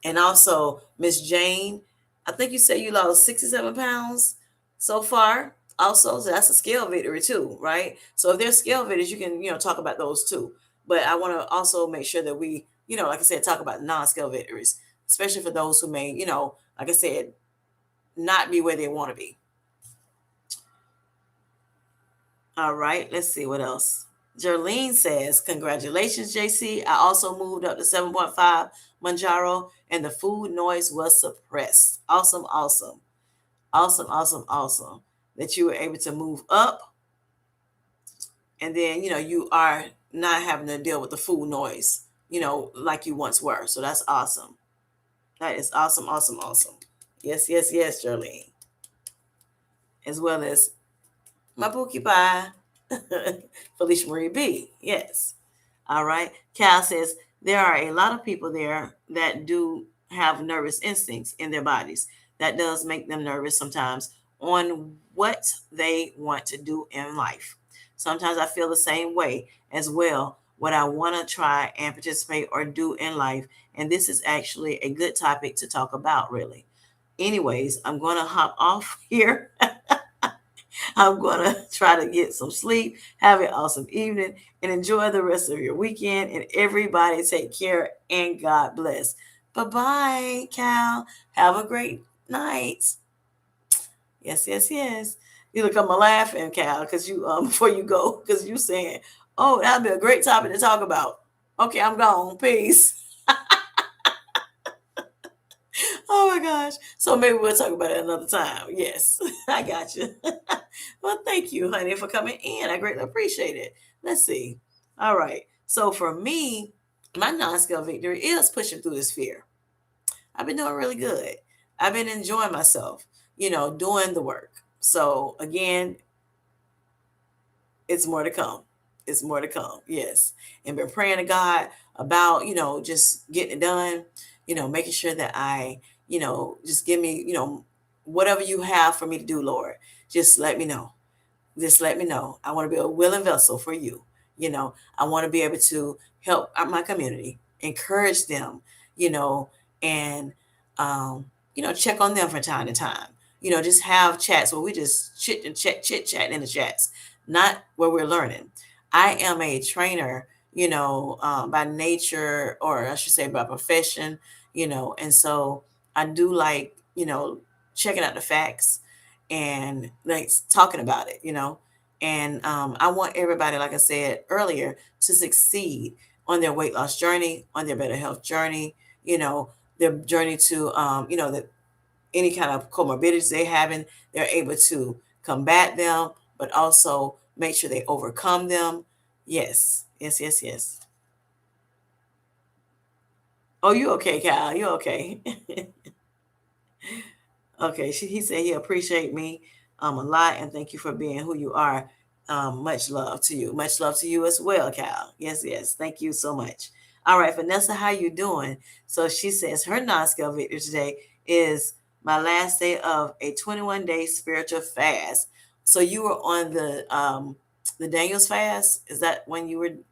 And also, Miss Jane, I think you said you lost 67 pounds so far. Also, so that's a scale victory too, right? So if there's scale victories, you can, talk about those too. But I want to also make sure that we, like I said, talk about non-scale victories, especially for those who may, like I said, not be where they want to be. All right, let's see what else. Jerlene says, congratulations, JC. I also moved up to 7.5 mounjaro and the food noise was suppressed. Awesome, awesome. Awesome, awesome, awesome. That you were able to move up and then, you are not having to deal with the food noise, like you once were. So that's awesome. That is awesome, awesome, awesome. Yes, yes, yes, Jerlene. As well as my Pookie Pie, Felicia Marie B. Yes. All right. Cal says there are a lot of people there that do have nervous instincts in their bodies. That does make them nervous sometimes on what they want to do in life. Sometimes I feel the same way as well, what I want to try and participate or do in life. And this is actually a good topic to talk about, really. Anyways, I'm going to hop off here. I'm going to try to get some sleep, have an awesome evening, and enjoy the rest of your weekend. And everybody take care and God bless. Bye-bye, Cal. Have a great night. Yes, yes, yes. You look, I'm laughing, Cal, because you before you go, because you saying, oh, that'd be a great topic to talk about. Okay, I'm gone. Peace. Oh my gosh. So maybe we'll talk about it another time. Yes, I got you. Well, thank you, honey, for coming in. I greatly appreciate it. Let's see. All right. So for me, my non-scale victory is pushing through this fear. I've been doing really good. I've been enjoying myself, doing the work. So again, it's more to come. It's more to come. Yes. And been praying to God about, just getting it done, making sure that just give me, whatever you have for me to do, Lord. Just let me know. Just let me know. I want to be a willing vessel for you. I want to be able to help out my community, encourage them, and check on them from time to time. just have chats where we just chit chat in the chats, not where we're learning. I am a trainer, by nature, or I should say by profession, and so I do like, checking out the facts and like talking about it, and I want everybody, like I said earlier, to succeed on their weight loss journey, on their better health journey, their journey to, that any kind of comorbidities they having, they're able to combat them, but also make sure they overcome them. Yes, yes, yes, yes. Oh, you okay, Cal? You okay? Okay, he said he appreciate me a lot, and thank you for being who you are. Much love to you. Much love to you as well, Cal. Yes, yes. Thank you so much. All right, Vanessa, how you doing? So she says her non-scale victory today is my last day of a 21-day spiritual fast. So you were on the Daniel's fast. Is that when you and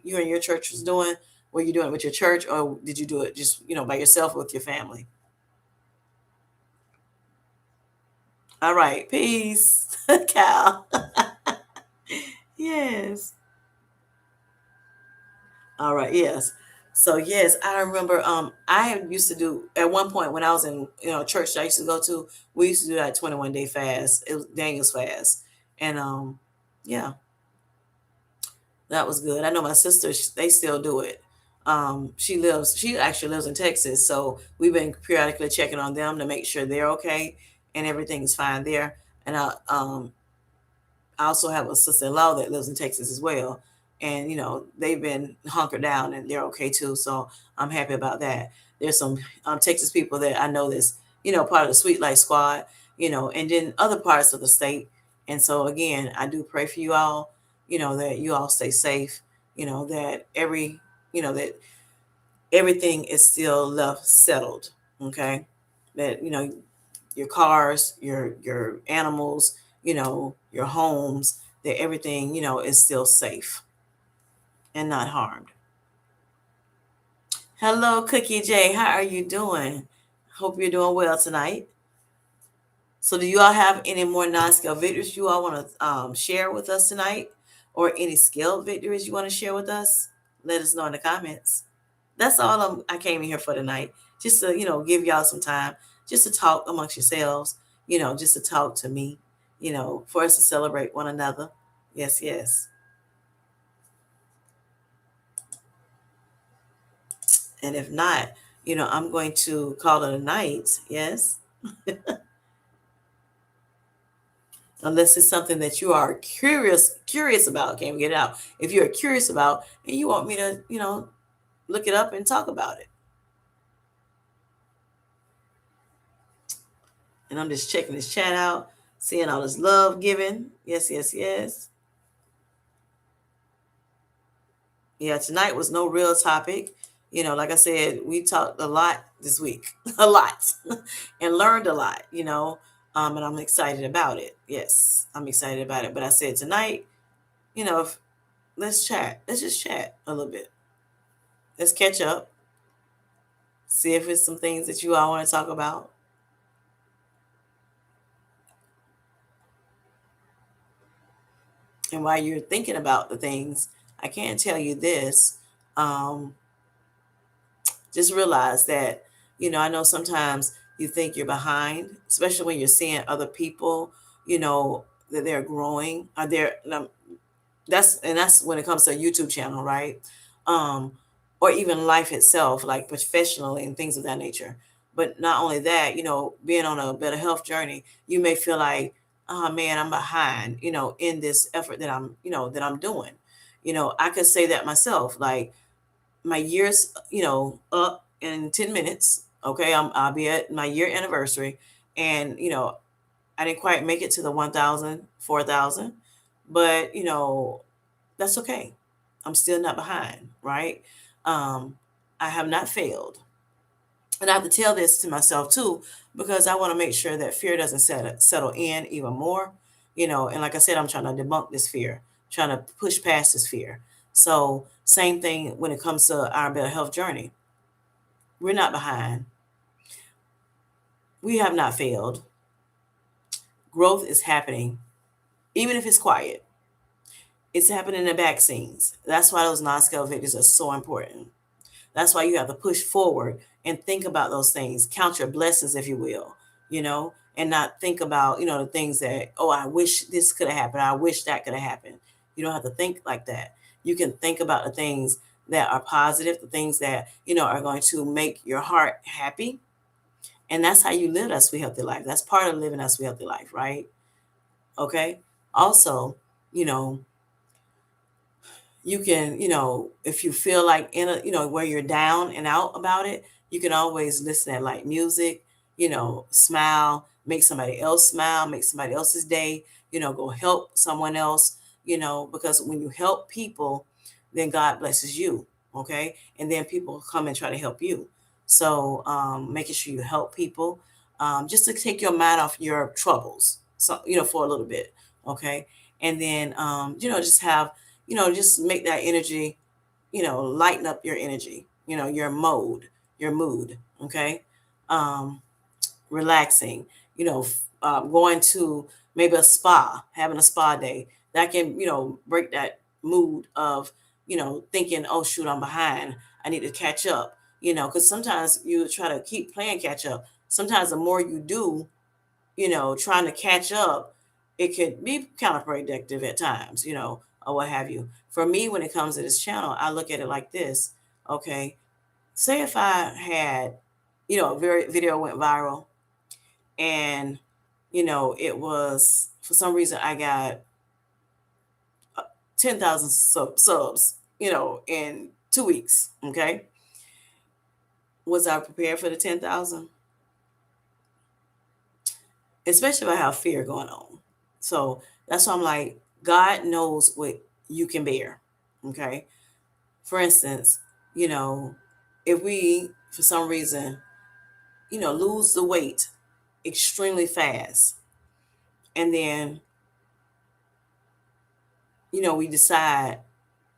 your church was doing? Were you doing it with your church, or did you do it just by yourself with your family? All right, peace, Cal. Yes. All right, yes. So yes, I remember I used to do at one point when I was in church that I used to go to, we used to do that 21-day fast. It was Daniel's fast. And yeah, that was good. I know my sister, they still do it. She actually lives in Texas, so we've been periodically checking on them to make sure they're okay and everything's fine there. And I also have a sister-in-law that lives in Texas as well. And, they've been hunkered down and they're okay too. So I'm happy about that. There's some Texas people that I know that's, part of the Sweet Life Squad, and then other parts of the state. And so, again, I do pray for you all, that you all stay safe, that that everything is still left settled. Okay. That, your cars, your animals, your homes, that everything, is still safe and not harmed. Hello, Cookie J. How are you doing? Hope you're doing well tonight. So, do you all have any more non-scale victories you all want to share with us tonight, or any scaled victories you want to share with us? Let us know in the comments. That's all I came in here for tonight. Just to, give y'all some time, just to talk amongst yourselves, just to talk to me, for us to celebrate one another. Yes, yes. And if not, I'm going to call it a night. Yes. Unless it's something that you are curious about, can't get it out. If you're curious about and you want me to, look it up and talk about it. And I'm just checking this chat out, seeing all this love given. Yes, yes, yes. Yeah, tonight was no real topic. Like I said, we talked a lot this week, a lot, and learned a lot, and I'm excited about it. Yes, I'm excited about it. But I said tonight, let's chat. Let's just chat a little bit. Let's catch up, see if it's some things that you all want to talk about. And while you're thinking about the things, I can tell you this. Um, just realize that, I know sometimes you think you're behind, especially when you're seeing other people, that they're growing, or that's when it comes to a YouTube channel, right? Um, or even life itself, like professionally and things of that nature. But not only that, being on a better health journey, you may feel like, oh man, I'm behind, in this effort that I'm doing. I could say that myself, like my year's, up in 10 minutes. Okay. I'll be at my year anniversary, and, I didn't quite make it to the 1,000, 4,000, but, that's okay. I'm still not behind, right? Um, I have not failed. And I have to tell this to myself too, because I want to make sure that fear doesn't settle in even more, And like I said, I'm trying to debunk this fear, trying to push past this fear. So, same thing when it comes to our better health journey. We're not behind. We have not failed. growth is happening, even if it's quiet. It's happening in the back scenes. That's why those non-scale victories are so important. That's why you have to push forward and think about those things. Count your blessings, if you will, and not think about, the things that, oh, I wish this could have happened. I wish that could have happened. You don't have to think like that. You can think about the things that are positive, the things that, are going to make your heart happy. And that's how you live that sweet, healthy life. That's part of living that sweet, healthy life, right? Okay. Also, you know, you can, if you feel like where you're down and out about it, you can always listen to light music, smile, make somebody else smile, make somebody else's day, go help someone else, because when you help people, then God blesses you. Okay. And then people come and try to help you. So making sure you help people, just to take your mind off your troubles, so, for a little bit. Okay. And then, just have, just make that energy, lighten up your energy, your mood. Okay. Um, Relaxing, going to maybe a spa, having a spa day that can, break that mood of, thinking, oh, shoot, I'm behind. I need to catch up, because sometimes you try to keep playing catch up. Sometimes the more you do, trying to catch up, it could be counterproductive at times, or what have you. For me, when it comes to this channel, I look at it like this. Okay. Say if I had, a very video went viral and, it was, for some reason, I got 10,000 subs, in 2 weeks. Okay. Was I prepared for the 10,000? Especially if I have fear going on. So that's why I'm like, God knows what you can bear. Okay. For instance, if we, for some reason, lose the weight extremely fast, and then, we decide,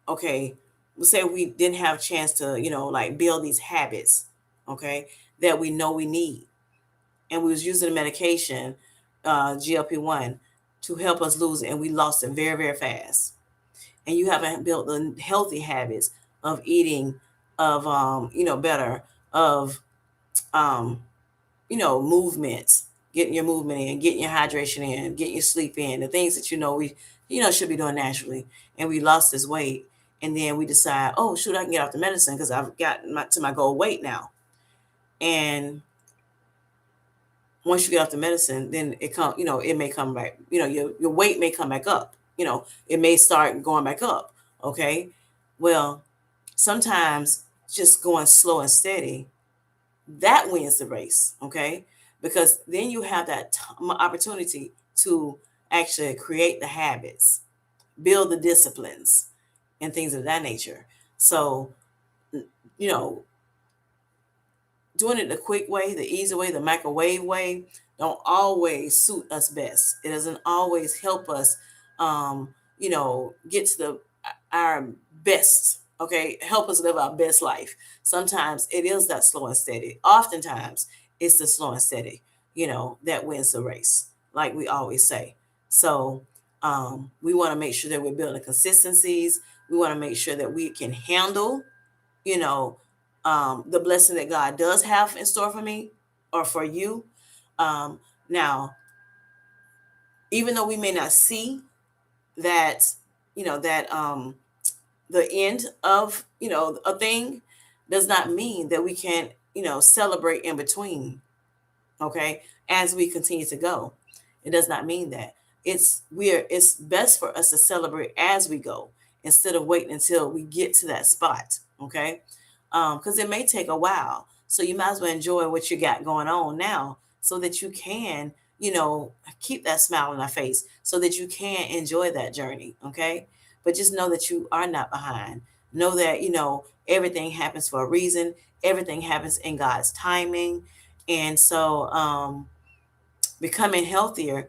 okay, we'll say we didn't have a chance to, like build these habits, okay, that we know we need. And we was using the medication, GLP-1, to help us lose it, and we lost it very, very fast. And you haven't built the healthy habits of eating, of better, of movements, getting your movement in, getting your hydration in, getting your sleep in, the things that we should be doing naturally. And we lost this weight, and then we decide, oh shoot, I can get off the medicine because I've gotten to my goal weight now. And once you get off the medicine, then it may come back, your weight may come back up, it may start going back up. Okay. Well, sometimes just going slow and steady, that wins the race. Okay. Because then you have that opportunity to actually create the habits, build the disciplines, and things of that nature. So, you know, doing it the quick way, the easy way, the microwave way, don't always suit us best. It doesn't always help us, get to our best. Okay, help us live our best life. Sometimes it is that slow and steady. Oftentimes it's the slow and steady, that wins the race, like we always say. So we want to make sure that we're building consistencies. We want to make sure that we can handle, you know, the blessing that God does have in store for me or for you. Now, even though we may not see that, that the end of, a thing, does not mean that we can't, celebrate in between. Okay. As we continue to go, it does not mean that. It's best for us to celebrate as we go instead of waiting until we get to that spot. Okay. Because it may take a while. So you might as well enjoy what you got going on now so that you can, keep that smile on our face so that you can enjoy that journey. Okay. But just know that you are not behind. Know that, everything happens for a reason. Everything happens in God's timing. And so becoming healthier,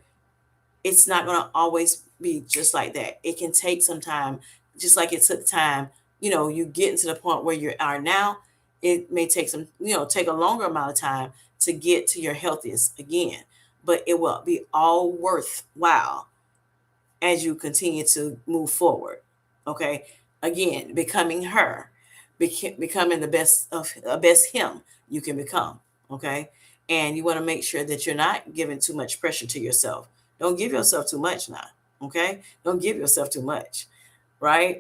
it's not going to always be just like that. It can take some time, just like it took time, you getting to the point where you are now. It may take take a longer amount of time to get to your healthiest again. but it will be all worthwhile as you continue to move forward. Okay. Again, becoming her, becoming the best of best him you can become. Okay. And you want to make sure that you're not giving too much pressure to yourself. Don't give yourself too much now. Okay. Don't give yourself too much. Right.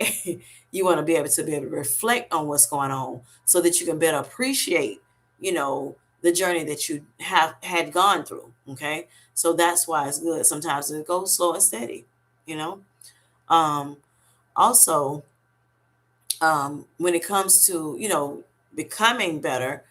You want to be able to reflect on what's going on so that you can better appreciate, the journey that you have had gone through. Okay. So that's why it's good. Sometimes it goes slow and steady, you know. Um, Also, when it comes to, becoming better,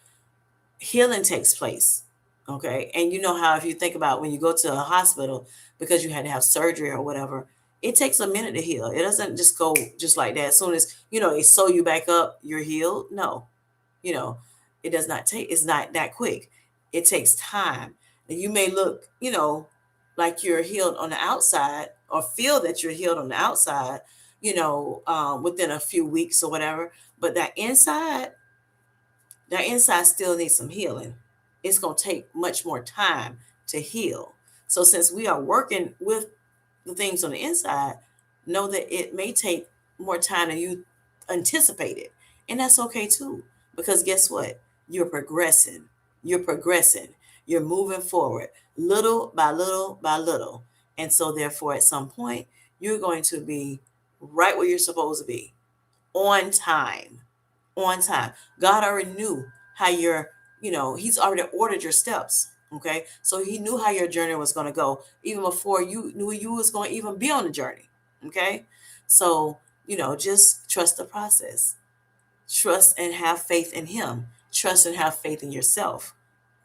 healing takes place. Okay. And you know how if you think about when you go to a hospital because you had to have surgery or whatever, it takes a minute to heal. It doesn't just go just like that. As soon as, they sew you back up, you're healed. No, you know, it does not take, it's not that quick. It takes time. And you may look, like you're healed on the outside or feel that you're healed on the outside, within a few weeks or whatever. But that inside still needs some healing. It's going to take much more time to heal. So since we are working with the things on the inside, know that it may take more time than you anticipated. And that's okay too. Because guess what? You're progressing. You're progressing. You're moving forward little by little by little. And so therefore at some point you're going to be right where you're supposed to be on time. On time. God already knew how He's already ordered your steps. Okay. So He knew how your journey was going to go even before you knew you was going to even be on the journey. Okay. So, just trust the process. Trust and have faith in Him. Trust and have faith in yourself.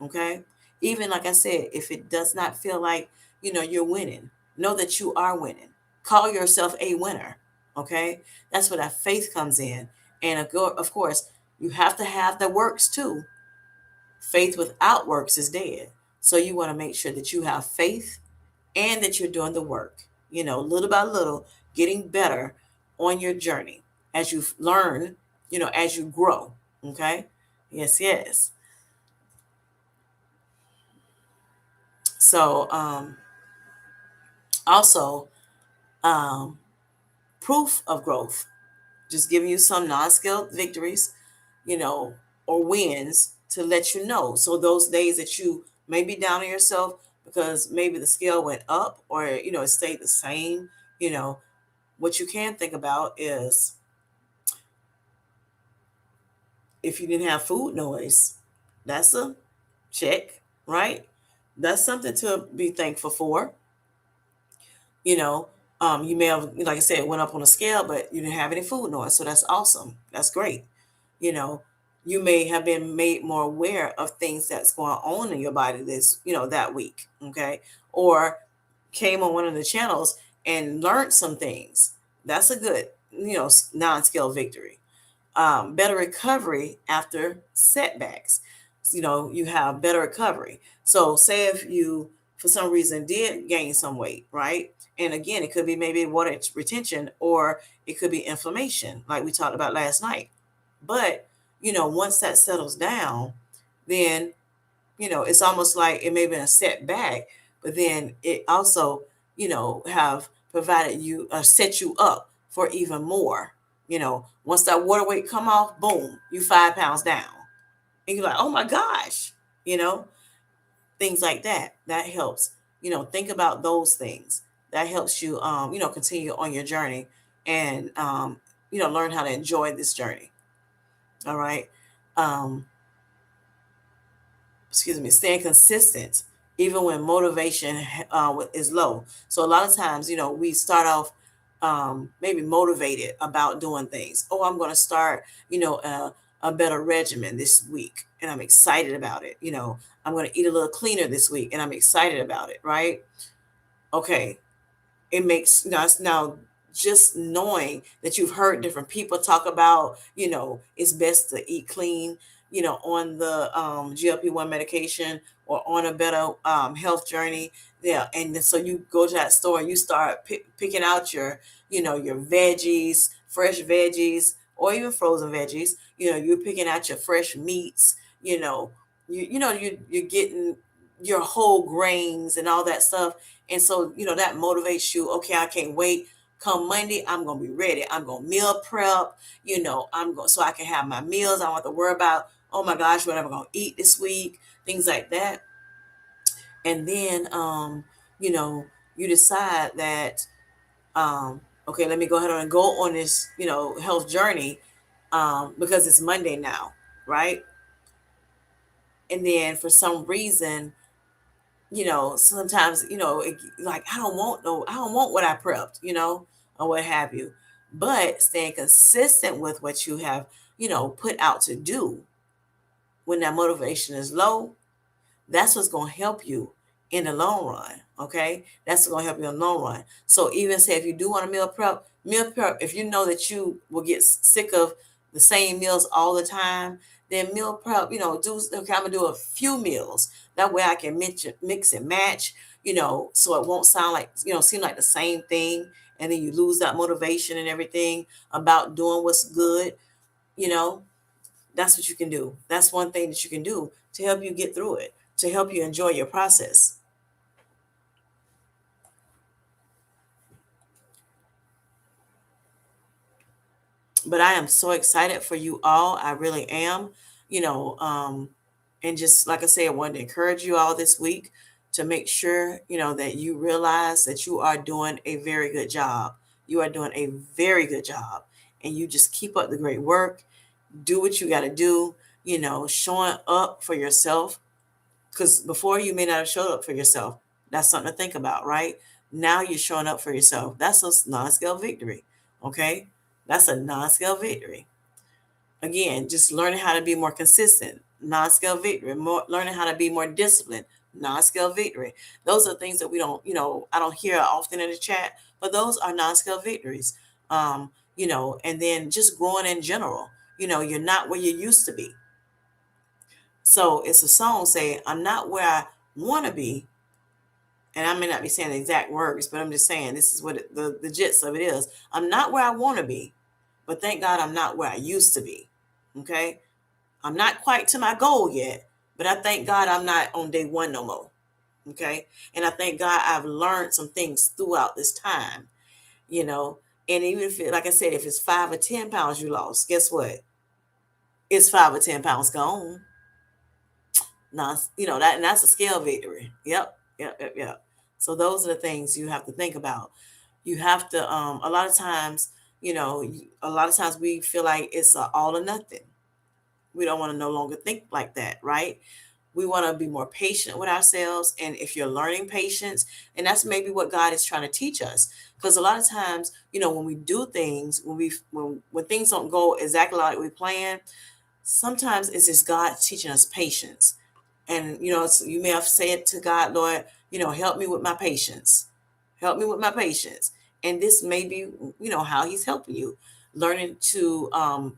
Okay. Even like I said, if it does not feel like, you're winning, know that you are winning. Call yourself a winner. Okay. That's where that faith comes in. And of course, you have to have the works too. Faith without works is dead. So you want to make sure that you have faith and that you're doing the work, little by little, getting better on your journey as you learn, as you grow. Okay. Yes, yes. So, also, um, proof of growth, just giving you some non-scale victories, you know, or wins to let you know. So those days that you may be down on yourself because maybe the scale went up or, it stayed the same, you know, what you can think about is if you didn't have food noise, that's a check, right? That's something to be thankful for. You know, you may have, like I said, went up on a scale, but you didn't have any food noise. So that's awesome. That's great. You know, you may have been made more aware of things that's going on in your body this, that week. Okay. Or came on one of the channels and learned some things. That's a good, non-scale victory. Better recovery after setbacks. You have better recovery. So, say if you, for some reason, did gain some weight, right? And again, it could be maybe water retention or it could be inflammation, like we talked about last night. But, once that settles down, then, it's almost like it may have been a setback, but then it also, have provided you or set you up for even more. Once that water weight come off, boom, you 5 pounds down. And you're like, oh my gosh, you know, things like that. That helps. Think about those things. That helps you, continue on your journey and, learn how to enjoy this journey. All right. Um, Staying consistent even when motivation is low. So a lot of times, we start off maybe motivated about doing things. Oh, I'm going to start, a better regimen this week, and I'm excited about it. I'm going to eat a little cleaner this week, and I'm excited about it. Right? Okay, it makes now just knowing that you've heard different people talk about, it's best to eat clean, on the GLP-1 medication or on a better health journey. Yeah. And then, so you go to that store and you start picking out your, your veggies, fresh veggies, or even frozen veggies. You're picking out your fresh meats, you're getting your whole grains and all that stuff. And so, that motivates you. Okay, I can't wait. Come Monday, I'm gonna be ready. I'm gonna meal prep, I'm going so I can have my meals. I don't have to worry about, oh my gosh, what am I gonna eat this week, things like that. And then you know, you decide that okay, let me go ahead and go on this, health journey, because it's Monday now, right? And then for some reason, sometimes, like I don't want what I prepped, or what have you. But staying consistent with what you have, put out to do when that motivation is low, that's what's going to help you in the long run. Okay, that's going to help you in the long run. So even say if you do want to meal prep, if you know that you will get sick of the same meals all the time, then meal prep, do okay, I'm gonna do a few meals. That way I can mix and match, so it won't sound like, seem like the same thing, and then you lose that motivation and everything about doing what's good. you know that's what you can do. That's one thing that you can do to help you get through it, to help you enjoy your process. But I am so excited for you all. I really am. You know, and just like I said, I wanted to encourage you all this week to make sure, that you realize that you are doing a very good job. You are doing a very good job. And you just keep up the great work. Do what you got to do, showing up for yourself. Because before you may not have showed up for yourself. That's something to think about, right? Now you're showing up for yourself. That's a non-scale victory. Okay? That's a non-scale victory. Again, just learning how to be more consistent, non-scale victory. More learning how to be more disciplined, non-scale victory. Those are things that we don't, I don't hear often in the chat, but those are non-scale victories. And then just growing in general. You're not where you used to be. So it's a song saying, I'm not where I want to be. And I may not be saying the exact words, but I'm just saying this is what the gist of it is. I'm not where I want to be, but thank God I'm not where I used to be. Okay. I'm not quite to my goal yet, but I thank God I'm not on day one no more. Okay. And I thank God I've learned some things throughout this time, you know. And even if like I said, if it's 5 or 10 pounds you lost, guess what? It's 5 or 10 pounds gone. Now, that, and that's a scale victory. Yep, yep, yep, yep. So those are the things you have to think about. You have to, a lot of times, a lot of times we feel like it's a all or nothing. We don't want to no longer think like that, right? We want to be more patient with ourselves. And if you're learning patience, and that's maybe what God is trying to teach us. Because a lot of times, when we do things, when things don't go exactly like we plan, sometimes it's just God teaching us patience. And you may have said to God, Lord, help me with my patience. Help me with my patience. And this may be, how He's helping you, learning to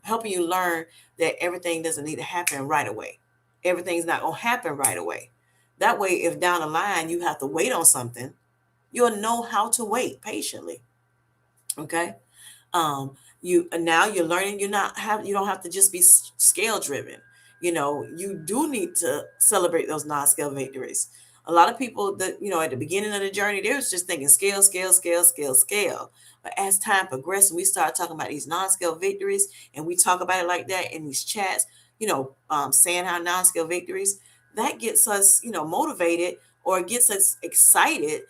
helping you learn that everything doesn't need to happen right away. Everything's not gonna happen right away. That way, if down the line you have to wait on something, you'll know how to wait patiently. Okay. You now you're learning, you don't have to just be scale driven. You do need to celebrate those non-scale victories. A lot of people that, at the beginning of the journey, they was just thinking scale, scale, scale, scale, scale. But as time progressed and we start talking about these non-scale victories, and we talk about it like that in these chats, saying how non-scale victories, that gets us, motivated, or gets us excited,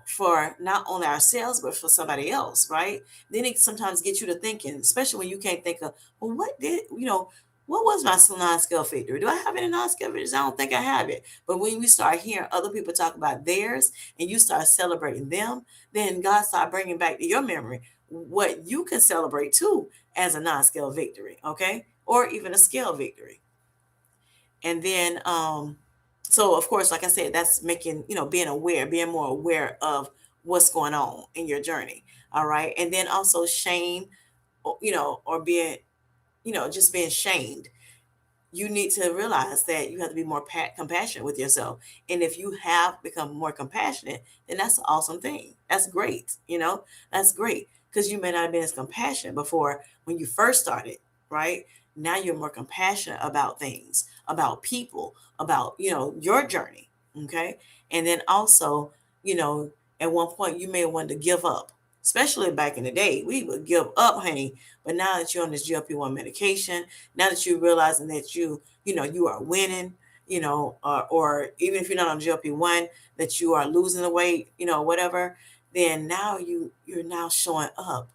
for not only ourselves, but for somebody else, right? Then it sometimes gets you to thinking, especially when you can't think of, well, what was my non-scale victory? Do I have any non-scale victories? I don't think I have it. But when we start hearing other people talk about theirs and you start celebrating them, then God start bringing back to your memory what you can celebrate too as a non-scale victory, okay? Or even a scale victory. And then, so of course, like I said, that's making, being aware, being more aware of what's going on in your journey. All right. And then also shame, or being, just being shamed. You need to realize that you have to be more compassionate with yourself. And if you have become more compassionate, then that's an awesome thing. That's great. That's great, because you may not have been as compassionate before when you first started, right? Now you're more compassionate about things, about people, about, your journey. Okay. And then also, you know, at one point you may have wanted to give up, especially back in the day. We would give up, honey. But now that you're on this GLP-1 medication, now that you're realizing that you are winning, or even if you're not on GLP-1, that you are losing the weight, whatever, then now you're now showing up.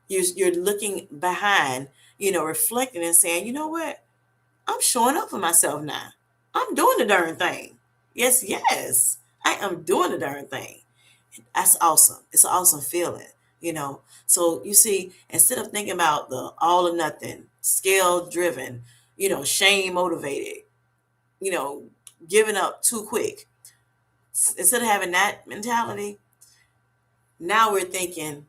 You're looking behind, reflecting and saying, you know what? I'm showing up for myself now. I'm doing the darn thing. Yes, yes. I am doing the darn thing. That's awesome. It's an awesome feeling, you know. So you see, instead of thinking about the all or nothing, scale driven, shame motivated, you know, giving up too quick. Instead of having that mentality, now we're thinking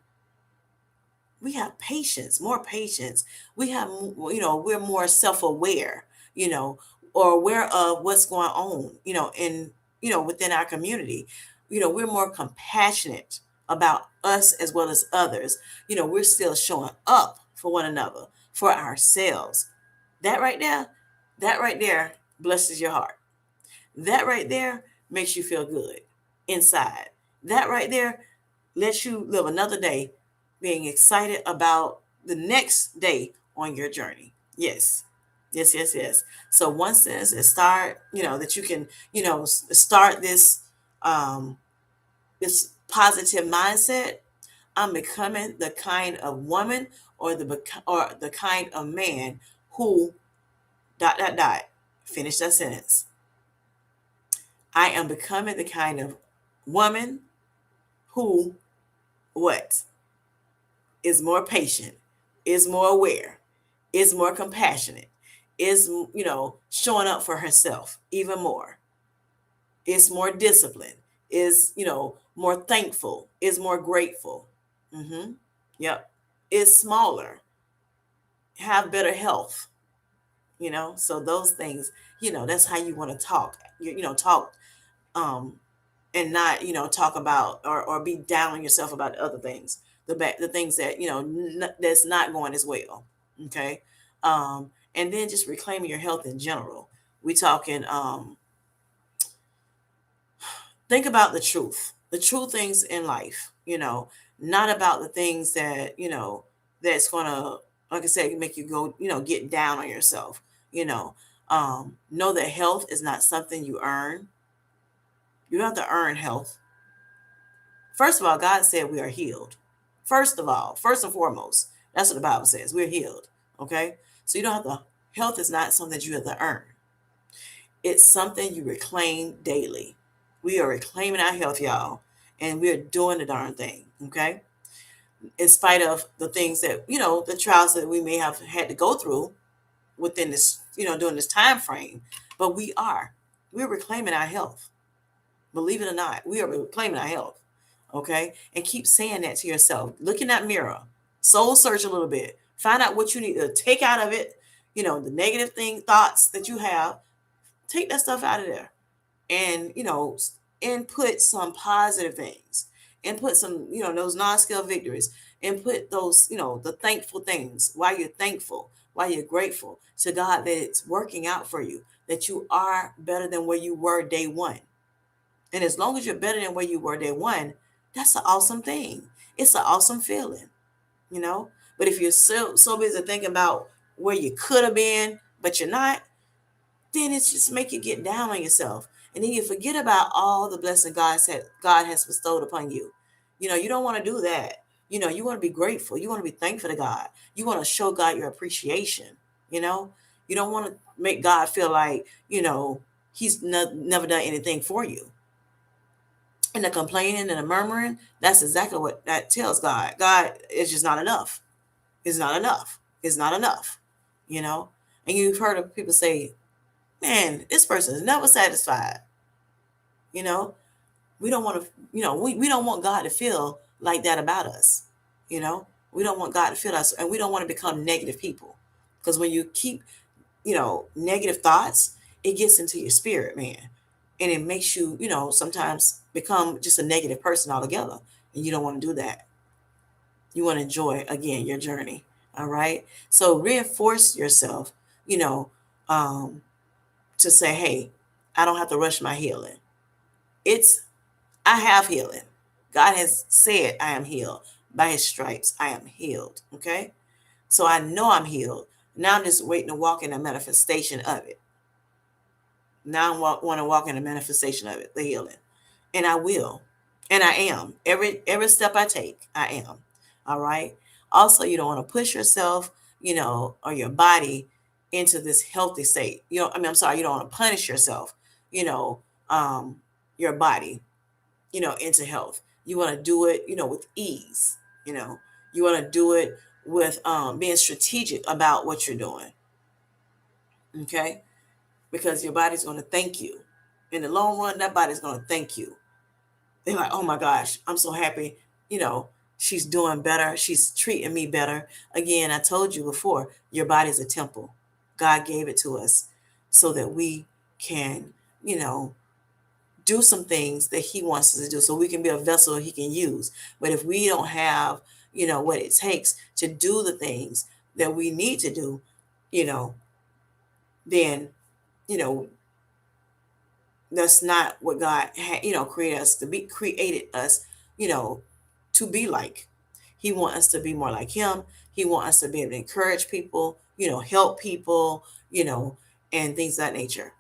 we have patience, more patience. We have, we're more self-aware, you know, or aware of what's going on, within our community. We're more compassionate about us as well as others. We're still showing up for one another, for ourselves. That right there, that right there blesses your heart. That right there makes you feel good inside. That right there lets you live another day being excited about the next day on your journey. Yes. Yes, yes, yes. So once this start, that you can, start this positive mindset. I'm becoming the kind of woman or the kind of man who dot dot dot. Finish that sentence. I am becoming the kind of woman who what is more patient, is more aware, is more compassionate, is showing up for herself even more, is more disciplined, is more thankful, is more grateful. Mm-hmm. Yep. Is smaller, have better health. So those things, that's how you want to talk. Talk um and not talk about or be down on yourself about other things, the things that that's not going as well. Okay. And then just reclaiming your health in general. We talking think about the true things in life, not about the things that that's gonna, like I said, make you go get down on yourself. Know that health is not something you earn. You don't have to earn health. First of all, God said we are healed. First of all, first and foremost, that's what the Bible says. We're healed. Okay? So you don't have to, health is not something that you have to earn. It's something you reclaim daily. We are reclaiming our health, y'all, and we're doing the darn thing. Okay? In spite of the things that, the trials that we may have had to go through within this, during this time frame, but we're reclaiming our health. Believe it or not, we are reclaiming our health. Okay. And keep saying that to yourself. Look in that mirror, soul search a little bit, find out what you need to take out of it. The negative thoughts that you have, take that stuff out of there and, input some positive things, input some, those non-scale victories, input those, the thankful things, why you're thankful, why you're grateful to God that it's working out for you, that you are better than where you were day one. And as long as you're better than where you were day one, that's an awesome thing. It's an awesome feeling, you know. But if you're so busy thinking about where you could have been, but you're not, then it's just make you get down on yourself. And then you forget about all the blessing God has bestowed upon you. You don't want to do that. You want to be grateful. You want to be thankful to God. You want to show God your appreciation. You know, you don't want to make God feel like, he's never done anything for you. And the complaining and the murmuring, that's exactly what that tells God. God is just not enough. It's not enough. It's not enough. You know? And you've heard of people say, man, this person is never satisfied. You know? We don't want to, we don't want God to feel like that about us. You know? We don't want God to feel us, and we don't want to become negative people. Because when you keep, negative thoughts, it gets into your spirit, man. And it makes you, sometimes become just a negative person altogether. And you don't want to do that. You want to enjoy, again, your journey. All right. So reinforce yourself, you know, um, to say, hey, I don't have to rush my healing. I have healing. God has said I am healed. By his stripes, I am healed. Okay? So I know I'm healed. Now I'm just waiting to walk in the manifestation of it. Now I want to walk in the manifestation of it, the healing. And I will. And I am. Every step I take, I am. All right. Also, you don't want to push yourself, or your body into this healthy state. I'm sorry, you don't want to punish yourself, you know, um, your body, into health. You want to do it, with ease. You know, you want to do it with being strategic about what you're doing. Okay. Because your body's going to thank you. In the long run, that body's going to thank you. They're like, oh my gosh, I'm so happy. You know, she's doing better. She's treating me better. Again, I told you before, your body's a temple. God gave it to us so that we can, do some things that he wants us to do so we can be a vessel he can use. But if we don't have, what it takes to do the things that we need to do, you know, then, you know, that's not what God had, created us, you know, to be like. He wants us to be more like him. He wants us to be able to encourage people, help people, and things of that nature.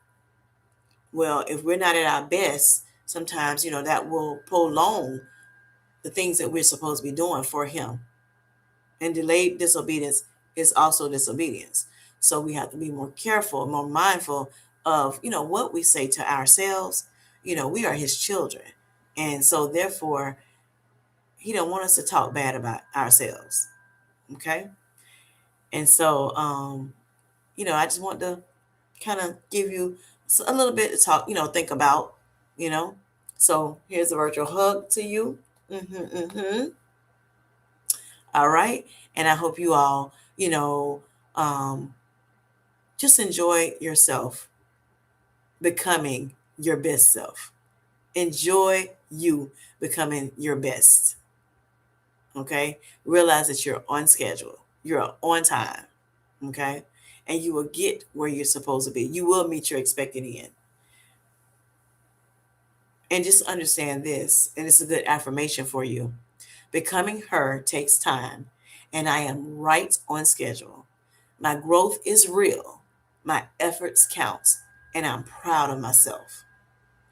Well, if we're not at our best, sometimes, that will prolong the things that we're supposed to be doing for him. And delayed disobedience is also disobedience. So we have to be more careful, more mindful of, what we say to ourselves. We are his children. And so therefore, he don't want us to talk bad about ourselves. Okay. And so, I just want to kind of give you a little bit to talk, think about, you know. So here's a virtual hug to you. All right. And I hope you all, um, just enjoy yourself becoming your best self. Enjoy you becoming your best. Okay. Realize that you're on schedule, you're on time. Okay. And you will get where you're supposed to be. You will meet your expected end. And just understand this, and it's a good affirmation for you. Becoming her takes time, and I am right on schedule. My growth is real. My efforts count, and I'm proud of myself.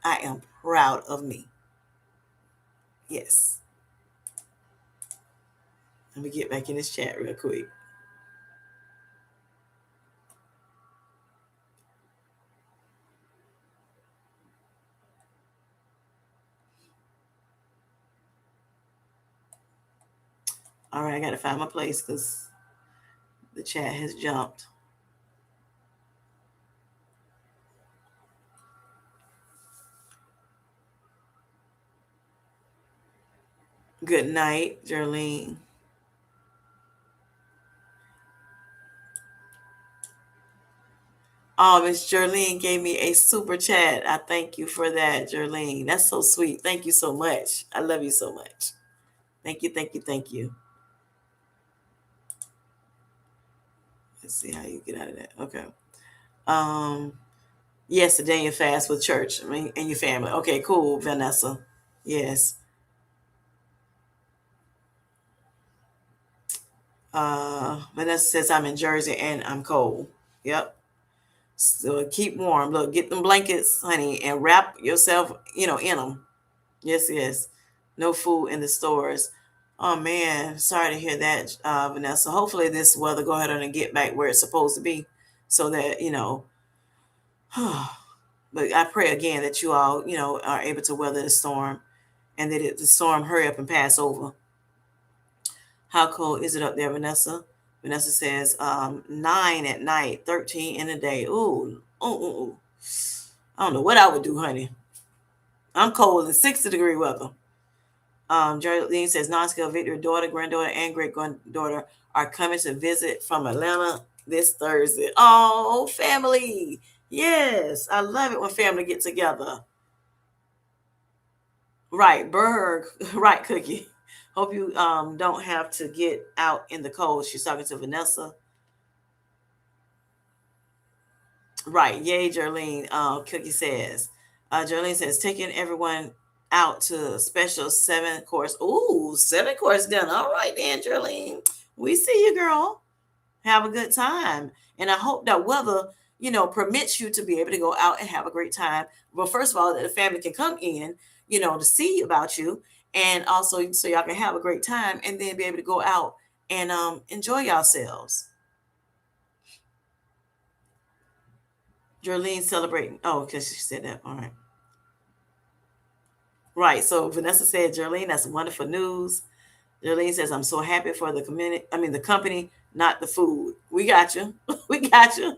I am proud of me. Yes. Let me get back in this chat real quick. All right, I got to find my place because the chat has jumped. Good night, Jerlene. Oh, Miss Jerlene gave me a super chat. I thank you for that, Jerlene. That's so sweet. Thank you so much. I love you so much. Thank you, thank you, thank you. Let's see how you get out of that. Okay. Um, yes, the Daniel fast with church. And your family. Okay, cool, Vanessa. Yes. Vanessa says I'm in Jersey and I'm cold. Yep. So keep warm. Look, get them blankets, honey, and wrap yourself, in them. Yes, yes. No food in the stores. Oh man, sorry to hear that, Vanessa. Hopefully this weather go ahead and get back where it's supposed to be, so that But I pray again that you all, are able to weather the storm, and that the storm hurry up and pass over. How cold is it up there, Vanessa? Vanessa says 9 at night, 13 in the day. Ooh, ooh, ooh, ooh. I don't know what I would do, honey. I'm cold in 60-degree weather. Geraldine says non-scale Victory daughter, granddaughter, and great granddaughter are coming to visit from Atlanta this Thursday. Oh, family. Yes, I love it when family get together. Right, Berg. Right, Cookie. Hope you don't have to get out in the cold. She's talking to Vanessa. Right, yay, Jerlene. Cookie says. Jolene says, taking everyone out to a special 7 course. Ooh, 7 course dinner. All right, then, Jolene. We see you, girl. Have a good time. And I hope that weather, permits you to be able to go out and have a great time. Well, first of all, that the family can come in, to see about you. And also so y'all can have a great time and then be able to go out and enjoy yourselves. Jolene celebrating. Oh, because she said that. All right. Right. So Vanessa said, Jolene, that's wonderful news. Jolene says, I'm so happy for the community. I mean, the company, not the food. We got you. We got you.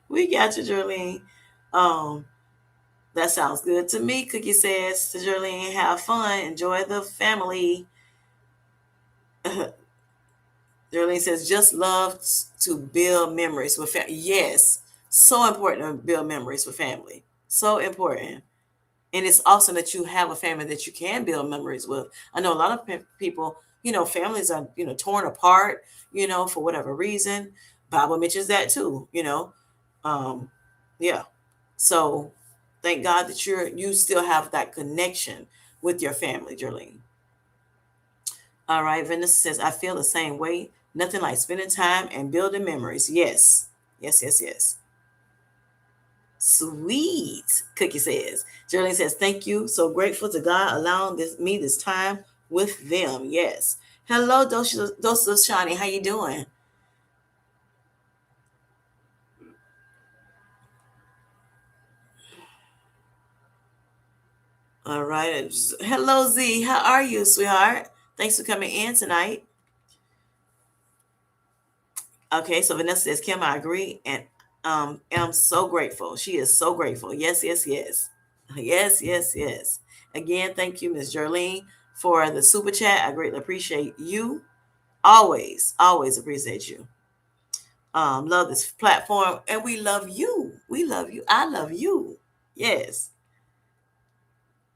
We got you, Jolene. Um, that sounds good to me. Cookie says to Jolene, have fun. Enjoy the family. Jolene says, just love to build memories with family. Yes. So important to build memories with family. So important. And it's awesome that you have a family that you can build memories with. I know a lot of people, families are, torn apart, for whatever reason. Bible mentions that too. Um, yeah. So thank God that you still have that connection with your family, Jolene. All right. Vanessa says, I feel the same way. Nothing like spending time and building memories. Yes. Yes, yes, yes. Sweet, Cookie says. Jolene says, thank you. So grateful to God allowing this time with them. Yes. Hello, Dosha Shani. How you doing? All right. Hello, Z. How are you, sweetheart? Thanks for coming in tonight. Okay, so Vanessa says, Kim, I agree and am so grateful. She is so grateful. Yes, yes, yes. Yes, yes, yes. Again, thank you, Miss Jolene, for the super chat. I greatly appreciate you. Always, always appreciate you. Love this platform, and we love you. We love you. I love you. Yes,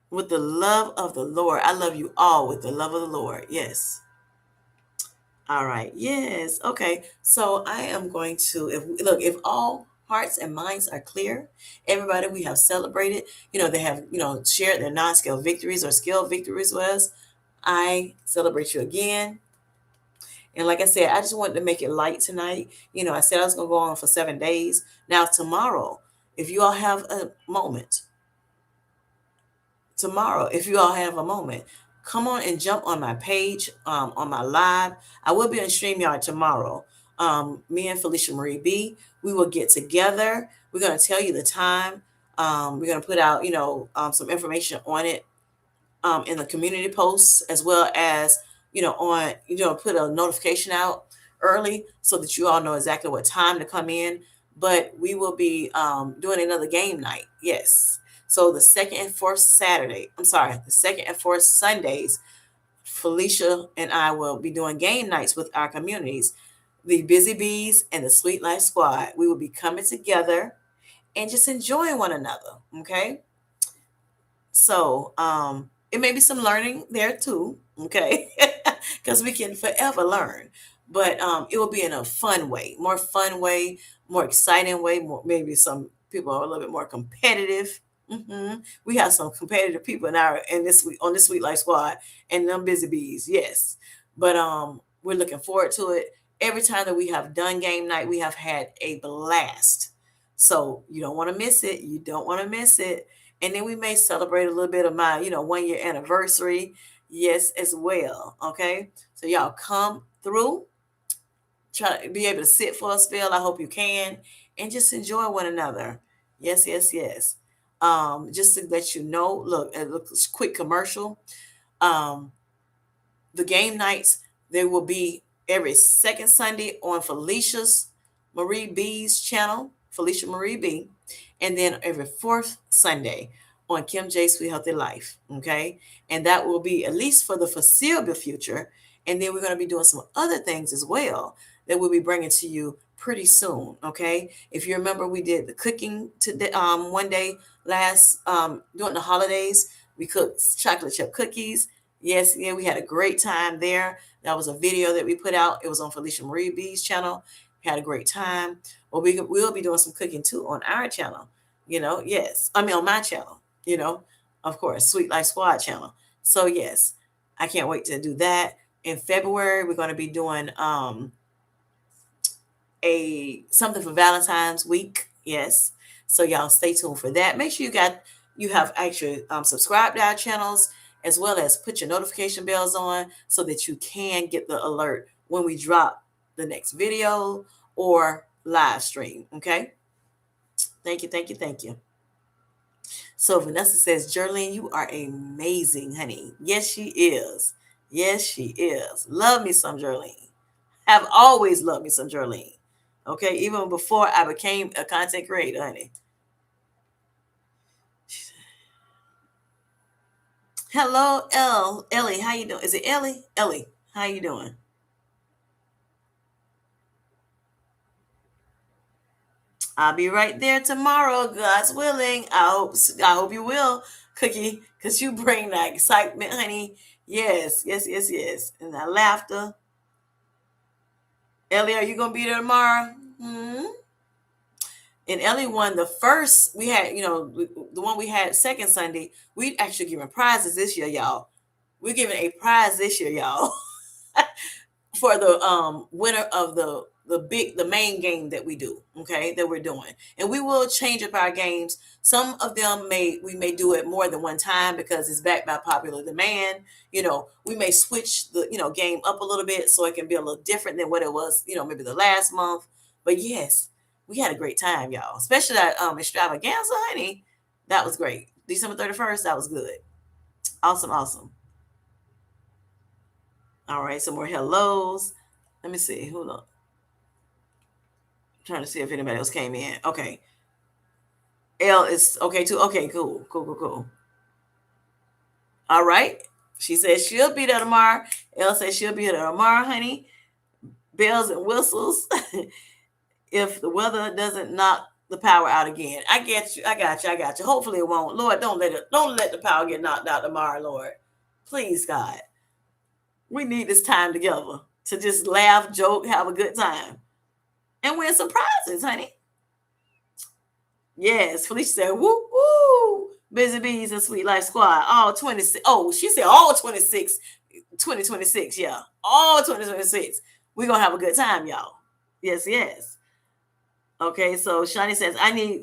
with the love of the Lord. I love you all with the love of the Lord. Yes. All right. Yes. Okay. So I am going to if all hearts and minds are clear, everybody we have celebrated, they have, shared their non-scale victories or scale victories with us. I celebrate you again. And like I said, I just wanted to make it light tonight. I said I was going to go on for 7 days. Now, tomorrow, if you all have a moment, come on and jump on my page, on my live. I will be on StreamYard tomorrow. Me and Felicia Marie B, we will get together. We're going to tell you the time. We're going to put out, some information on it in the community posts, as well as on put a notification out early so that you all know exactly what time to come in. But we will be doing another game night. Yes. So the second and fourth Sundays, Felicia and I will be doing game nights with our communities, the Busy Bees and the Sweet Life Squad. We will be coming together and just enjoying one another. Okay. So it may be some learning there too, okay? Because we can forever learn. But it will be in a more fun way, more exciting way. Maybe some people are a little bit more competitive. We have some competitive people in this week on this Sweet Life Squad and them busy bees, yes. But we're looking forward to it. Every time that we have done game night, we have had a blast. So you don't want to miss it. You don't want to miss it. And then we may celebrate a little bit of my 1 year anniversary, yes, as well. Okay, so y'all come through, try to be able to sit for a spell. I hope you can, and just enjoy one another. Yes, yes, yes. Just to let you know, look, a quick commercial. um the game nights, they will be every second Sunday on Felicia's Marie B's channel, Felicia Marie B, and then every fourth Sunday on Kim J Sweet Healthy Life. Okay. And that will be at least for the foreseeable future. And then we're going to be doing some other things as well that we'll be bringing to you pretty soon. Okay. If you remember, we did the cooking today, one day last, during the holidays. We cooked chocolate chip cookies. Yes, yeah, we had a great time there. That was a video that we put out. It was on Felicia Marie B's channel. We had a great time. Well, we'll be doing some cooking too on our channel. Yes. I mean, on my channel, of course, Sweet Life Squad channel. So yes, I can't wait to do that. In February, we're going to be doing a something for Valentine's week. Yes. So y'all stay tuned for that. Make sure you have actually subscribed to our channels, as well as put your notification bells on so that you can get the alert when we drop the next video or live stream. Okay. Thank you. Thank you. Thank you. So Vanessa says, Jerlene, you are amazing, honey. Yes, she is. Yes, she is. Love me some Jerlene. Have always loved me some Jerlene. Okay, even before I became a content creator, honey. Hello, Ellie. How you doing? Is it Ellie? Ellie, how you doing? I'll be right there tomorrow, God's willing. I hope you will, Cookie, because you bring that excitement, honey. Yes, yes, yes, yes. And that laughter. Ellie, are you gonna be there tomorrow? And Ellie won the first. We had, the one we had second Sunday. We actually giving prizes this year, y'all. We're giving a prize this year, y'all. For the winner of the main game that we do, okay, that we're doing. And we will change up our games. Some of them we may do it more than one time because it's backed by popular demand. We may switch the game up a little bit so it can be a little different than what it was, maybe the last month. But yes, we had a great time, y'all, especially that extravaganza, honey. That was great. December 31st, that was good. Awesome, awesome. All right, some more hellos. Let me see. Hold on. Trying to see if anybody else came in. Okay. L is okay too. Okay, cool. Cool, cool, cool. All right. She says she'll be there tomorrow. L says she'll be there tomorrow, honey. Bells and whistles. If the weather doesn't knock the power out again. I get you. I got you. I got you. Hopefully it won't. Lord, don't let the power get knocked out tomorrow, Lord. Please, God. We need this time together to just laugh, joke, have a good time. And win some prizes, honey. Yes, Felicia said, woo, woo. Busy Bees and Sweet Life Squad. All 26. Oh, she said all 26, 2026. Yeah. All 2026. We're going to have a good time, y'all. Yes, yes. Okay, so Shani says, I need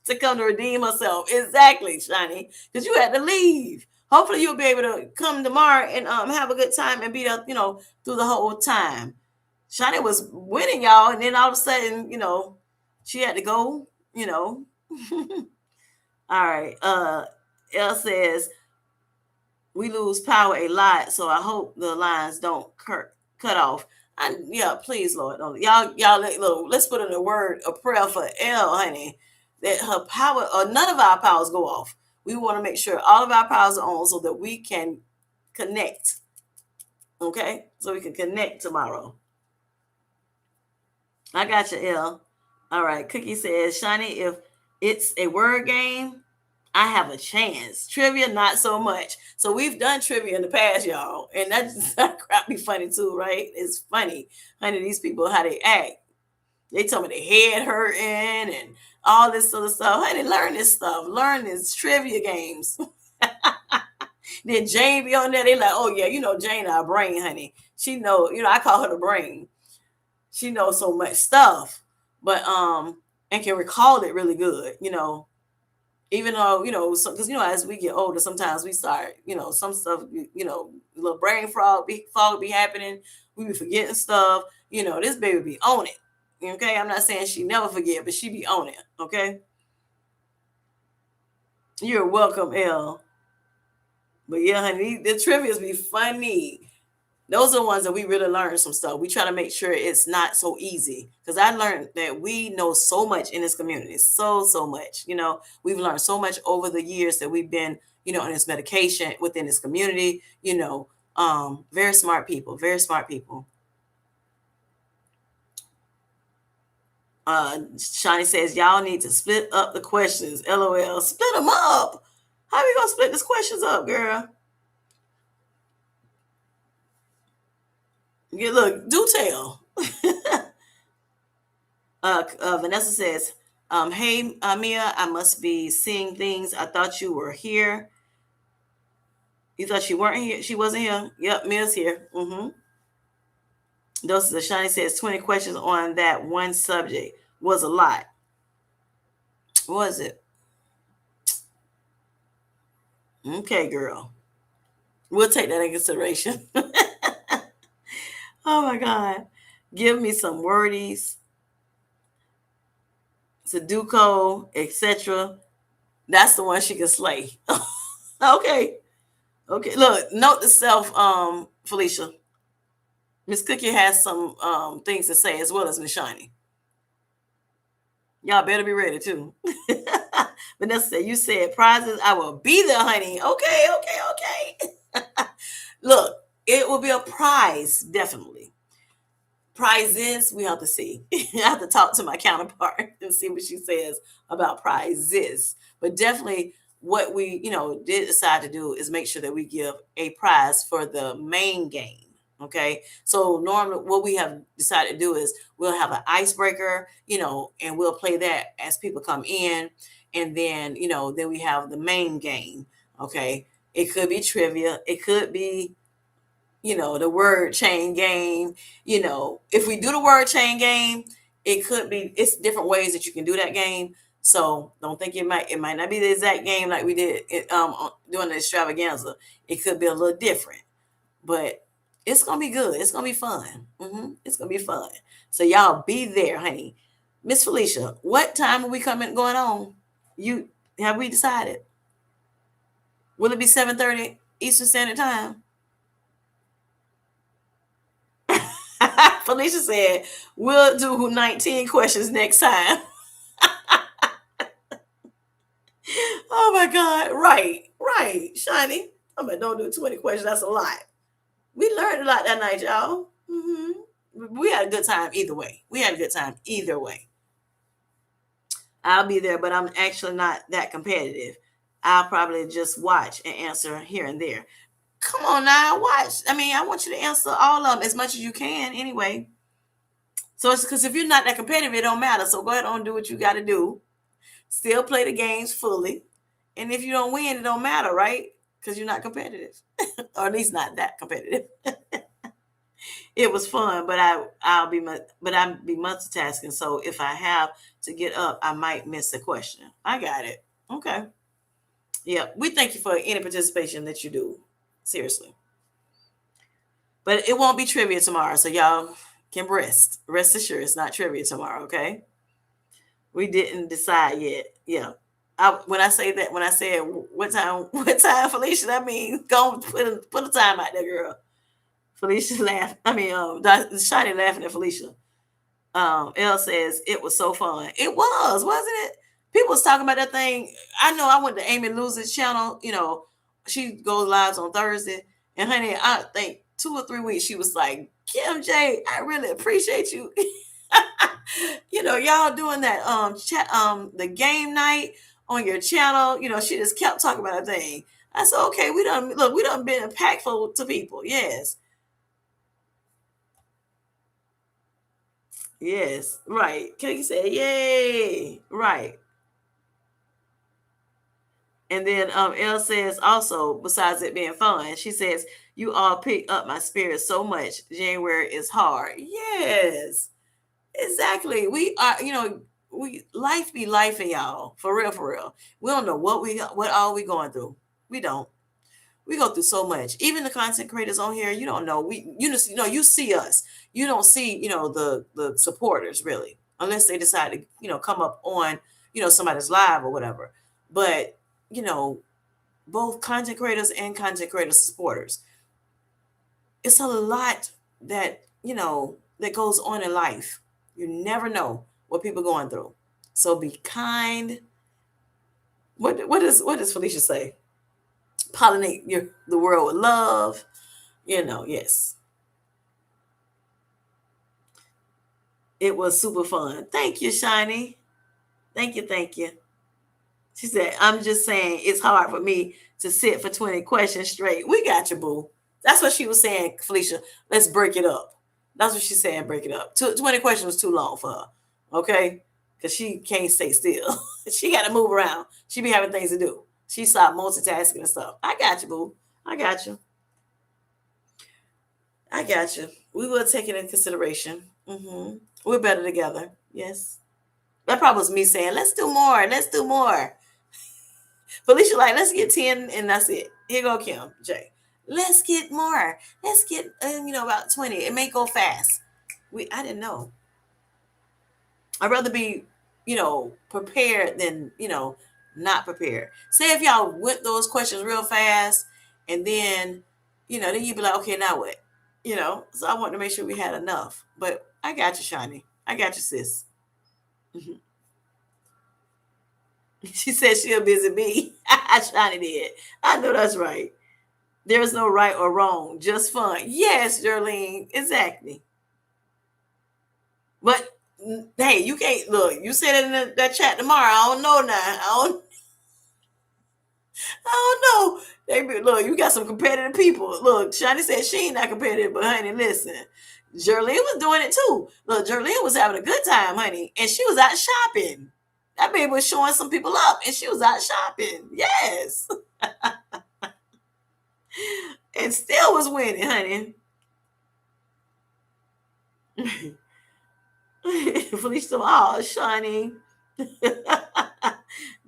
to come to redeem herself. Exactly, Shani. Because you had to leave. Hopefully you'll be able to come tomorrow and have a good time and be there, through the whole time. Shani was winning, y'all, and then all of a sudden, she had to go, All right. Elle says we lose power a lot, so I hope the lines don't cut off. Yeah, please, Lord, don't. Y'all, let's put in a word, a prayer for Elle, honey, that her power or none of our powers go off. We want to make sure all of our powers are on so that we can connect. Okay, so we can connect tomorrow. I got you, Elle. All right. Cookie says, Shiny, if it's a word game, I have a chance. Trivia, not so much. So we've done trivia in the past, y'all. And that crap be funny too, right? It's funny. Honey, these people, how they act. They tell me their head hurting and all this sort of stuff. Honey, learn this stuff. Learn this trivia games. Then Jane be on there. They like, oh yeah, Jane, our brain, honey. She know, I call her the brain. She knows so much stuff, but and can recall it really good, even though, because, as we get older, sometimes we start, some stuff, little brain fog be happening. We be forgetting stuff. This baby be on it. Okay. I'm not saying she never forget, but she be on it. Okay. You're welcome, Elle. But yeah, honey, the trivias be funny. Those are the ones that we really learn some stuff. We try to make sure it's not so easy, because I learned that we know so much in this community, so much. We've learned so much over the years that we've been, in this medication within this community. Very smart people, very smart people. Shani says y'all need to split up the questions. LOL, split them up. How are we gonna split these questions up, girl? Look, do tell. Vanessa says, Hey, Mia, I must be seeing things. I thought you were here. You thought she weren't here? She wasn't here? Yep, Mia's here. Those the Shiny says 20 questions on that one subject was a lot. Was it? Okay, girl. We'll take that in consideration. Oh my God. Give me some wordies, Sudoku, etc. That's the one she can slay. Okay. Okay. Look, note to self, Felicia. Miss Cookie has some things to say as well as Miss Shiny. Y'all better be ready too. Vanessa said, you said prizes. I will be there, honey. Okay, okay. Look, it will be a prize, definitely. Prizes, we have to see. I have to talk to my counterpart and see what she says about prizes. But definitely, what we, did decide to do is make sure that we give a prize for the main game. Okay. So normally what we have decided to do is we'll have an icebreaker, and we'll play that as people come in. And then we have the main game. Okay. It could be trivia. It could be the word chain game. If we do the word chain game, it's different ways that you can do that game. So don't think it might not be the exact game like we did during the extravaganza. It could be a little different, but it's gonna be good. It's gonna be fun. It's gonna be fun. So y'all be there, honey. Miss Felicia, what time are we going on? You have we decided? Will it be 7:30 Eastern Standard Time? Felicia said, we'll do 19 questions next time. Oh my God. Right. Shiny. I'm like, don't do 20 questions. That's a lot. We learned a lot that night, y'all. We had a good time either way. I'll be there, but I'm actually not that competitive. I'll probably just watch and answer here and there. Come on now, watch. I mean, I want you to answer all of them as much as you can anyway. So it's because if you're not that competitive, it don't matter. So go ahead and do what you got to do. Still play the games fully. And if you don't win, it don't matter, right? Because you're not competitive. Or at least not that competitive. It was fun, but I'll be multitasking. So if I have to get up, I might miss a question. I got it. Okay. Yeah. We thank you for any participation that you do. Seriously. But it won't be trivia tomorrow, so y'all can rest. Rest assured, it's not trivia tomorrow, okay? We didn't decide yet. Yeah. When I said what time, Felicia, I mean, go put a time out there, girl. Felicia laughed. I mean, Shiny laughing at Felicia. Elle says it was so fun. It was, wasn't it? People was talking about that thing. I know I went to Amy Luz's channel. She goes live on Thursday, and honey, I think 2 or 3 weeks she was like, Kim J, I really appreciate you. Y'all doing that the game night on your channel. She just kept talking about that thing. I said, okay, we done been impactful to people. Yes. Yes, right. Cookie said, yay. Right. And then Elle says also, besides it being fun, she says, you all pick up my spirit so much. January is hard. Yes. Exactly. We are, life be life in y'all. For real, for real. We don't know what all we going through. We don't. We go through so much. Even the content creators on here, you don't know. You see us. You don't see, the supporters really, unless they decide to, come up on, somebody's live or whatever. But, both content creators and content creator supporters, it's a lot that, that goes on in life. You never know what people are going through. So be kind. What does Felicia say? Pollinate the world with love. Yes. It was super fun. Thank you, Shiny. Thank you. She said, I'm just saying it's hard for me to sit for 20 questions straight. We got you, boo. That's what she was saying, Felicia. Let's break it up. That's what she's saying, break it up. 20 questions was too long for her. Okay? because she can't stay still. She got to move around. She be having things to do. She start multitasking and stuff. I got you, boo. I got you. I got you. We will take it in consideration. We're better together. Yes. That probably was me saying, let's do more. Let's do more. Felicia, like, let's get 10 and that's it. Here go Kim, Jay. Let's get more. Let's get, about 20. It may go fast. I didn't know. I'd rather be, prepared than, not prepared. Say if y'all went those questions real fast and then you'd be like, okay, now what? So I want to make sure we had enough. But I got you, Shani. I got you, sis. She said she a busy bee. Shani did. I know that's right. There's no right or wrong, just fun. Yes, Jerlene, exactly. But hey, you can't look. You said it in that chat tomorrow. I don't know now. I don't know. Look, you got some competitive people. Look, Shani said she ain't not competitive, but honey, listen. Jerlene was doing it too. Look, Jerlene was having a good time, honey, and she was out shopping. That baby was showing some people up, and she was out shopping. Yes. And still was winning, honey. Felicia, oh, Shani.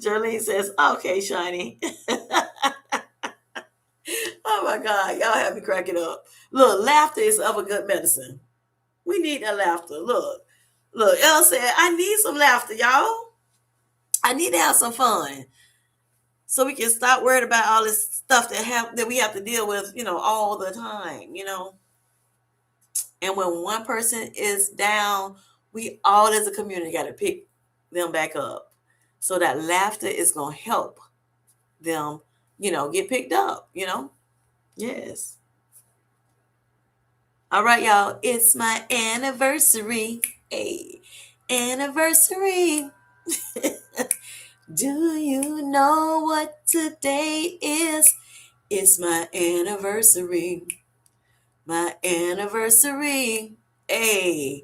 Jerlene says, okay, Shani. Oh my God, y'all have me cracking up. Look, laughter is ever good medicine. We need that laughter. Look, Elle said, I need some laughter, y'all. I need to have some fun. So we can stop worried about all this stuff that we have to deal with, all the time, And when one person is down, we all as a community got to pick them back up. So that laughter is going to help them, get picked up, Yes. All right, y'all. It's my anniversary. Hey, anniversary. Do you know what today is? It's my anniversary. My anniversary. Hey,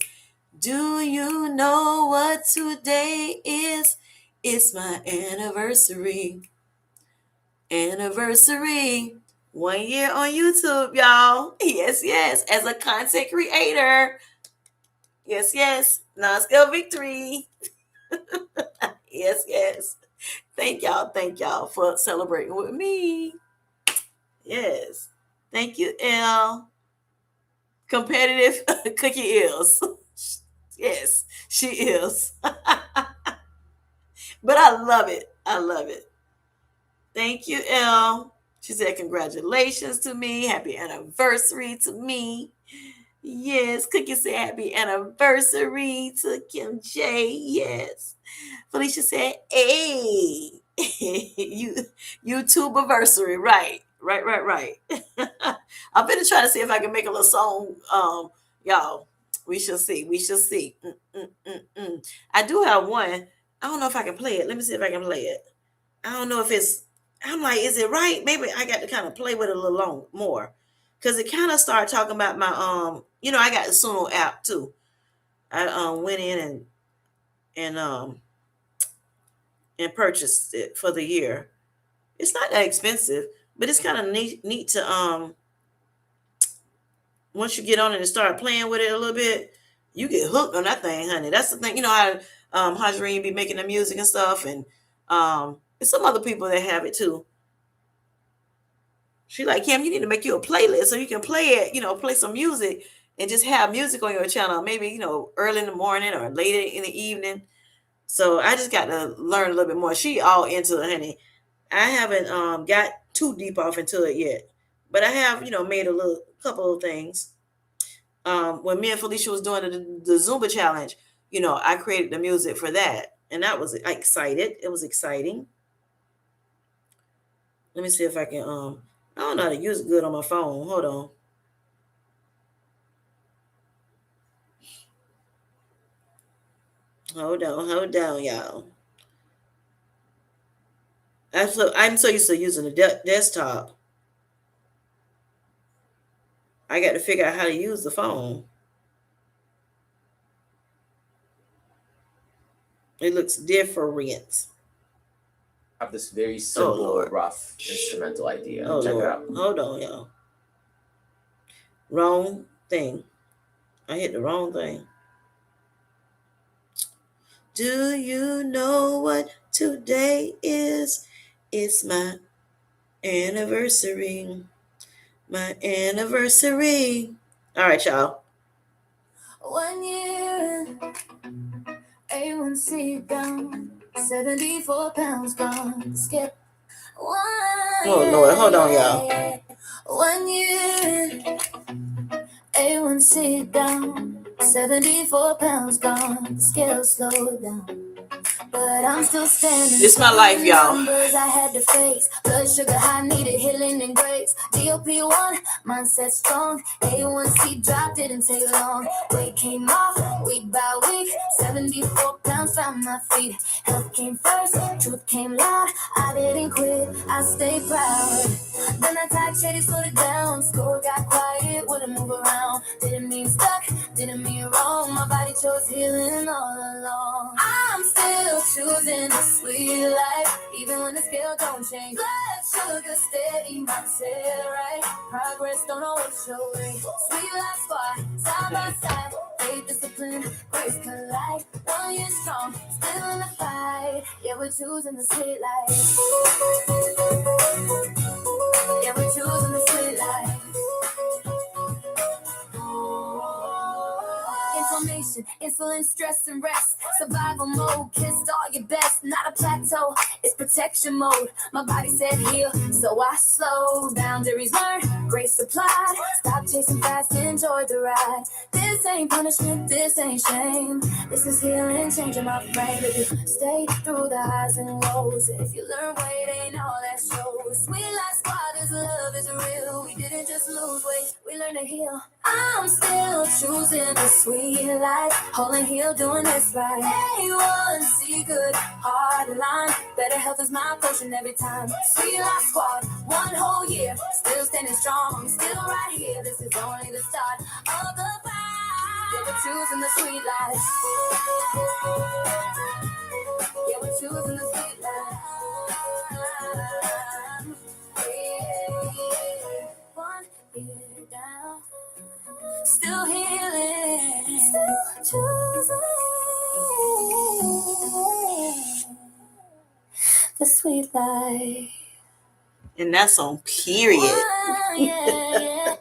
do you know what today is? It's my anniversary. Anniversary. 1 year on YouTube, y'all. Yes, yes. As a content creator. Yes, yes. Non-scale victory. Yes, yes. Thank y'all for celebrating with me. Yes. Thank you, Elle. Competitive cookie is. Yes, she is. But I love it. I love it. Thank you, Elle. She said, congratulations to me. Happy anniversary to me. Yes, Cookie said, happy anniversary to Kim J. Yes. Felicia said, hey, YouTubeversary. Right. I'm going to try to see if I can make a little song. Y'all, we shall see. We shall see. I do have one. I don't know if I can play it. Let me see if I can play it. I don't know if I'm like, is it right? Maybe I got to kind of play with it a little more. Because it kind of started talking about my, I got the Suno app too. I went in and purchased it for the year. It's not that expensive, but it's kind of neat to once you get on it and start playing with it a little bit, you get hooked on that thing, honey. That's the thing. You know how Hajreen be making the music and stuff, and some other people that have it too. She like, Kim, you need to make you a playlist so you can play it, play some music and just have music on your channel, maybe, early in the morning or later in the evening. So I just got to learn a little bit more. She all into it, honey. I haven't got too deep off into it yet, but I have, made a couple of things. When me and Felicia was doing the Zumba challenge, I created the music for that, and that was excited. It was exciting. Let me see if I can. I don't know how to use it good on my phone. Hold on. Hold on, y'all. I'm so used to using the desktop. I got to figure out how to use the phone. It looks different. Have this very Oh simple, Lord. rough instrumental idea. Oh Check it Lord. out. Hold on, y'all. Wrong thing. I hit the wrong thing. Do you know what today is? It's my anniversary. My anniversary. All right, y'all. 1 year, A1C down, 74 pounds gone. Skip. Oh Lord, hold on, y'all. 1 year, A1C down, 74 pounds gone. Scale slowed down. But I'm still standing. This my life, y'all. Numbers I had to face. Blood sugar high, needed healing and grace. DOP1, mindset strong. A1C drop, didn't take long. Weight came off, week by week. 74 pounds, found my feet. Health came first, truth came loud. I didn't quit, I stayed proud. Then I tied shady, slowed it down. Score got quiet, wouldn't move around. Didn't mean stuck, didn't mean wrong. My body chose healing all along. I'm still choosing the sweet life, even when the scale don't change. Blood sugar steady, mindset right. Progress don't always show it. Sweet life squad, side by side. Faith, discipline, grace collide. 1 year strong, still in the fight. Yeah, we're choosing the sweet life. Yeah, we're choosing the sweet life. Inflammation, insulin, stress, and rest. Survival mode, kissed all your best. Not a plateau, it's protection mode. My body said heal, so I slowed. Boundaries learned, grace supplied. Stop chasing fast, enjoy the ride. This ain't punishment, this ain't shame. This is healing, changing my frame. If you stay through the highs and lows, if you learn weight, ain't all that shows. Sweet life squad is love, is real. We didn't just lose weight, we learned to heal. I'm still choosing the sweet life, holding heel, doing this right. A1C good, hard line. Better health is my portion every time. Sweet life squad, 1 whole year, still standing strong, still right here. This is only the start of the fight. Yeah, we're choosing the sweet life. Yeah, we're choosing the sweet life. Yeah. 1 year down, still healing, still choosing the sweet life. And that's on period. Yeah.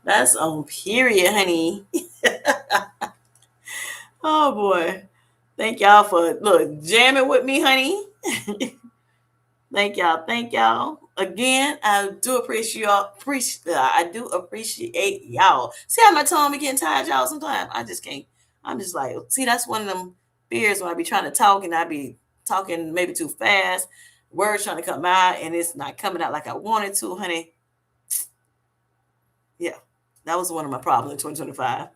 That's on period, honey. Oh boy. Thank y'all for jamming with me, honey. Thank y'all. Thank y'all. Again, I do appreciate y'all. I do appreciate y'all. See how my tongue be getting tired, y'all, sometimes? I just can't. I'm just like, see, that's one of them fears when I be trying to talk and I be talking maybe too fast. Words trying to come out and it's not coming out like I wanted to, honey. Yeah, that was one of my problems in 2025.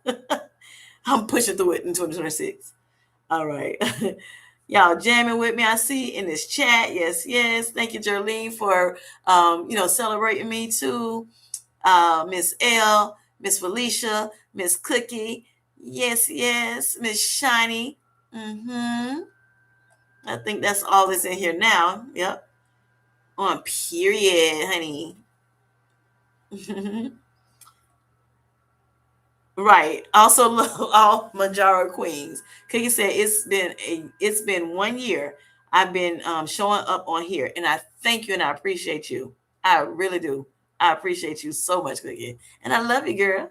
I'm pushing through it in 2026. All right. Y'all jamming with me. I see in this chat. Yes, yes. Thank you, Jerlene, for celebrating me too. Miss L, Miss Felicia, Miss Cookie. Yes, yes. Miss Shiny. Mm-hmm. I think that's all that's in here now. Yep. On period, honey. Right. Also, all Mounjaro queens. Cookie said it's been 1 year. I've been showing up on here, and I thank you and I appreciate you. I really do. I appreciate you so much, Cookie, and I love you, girl.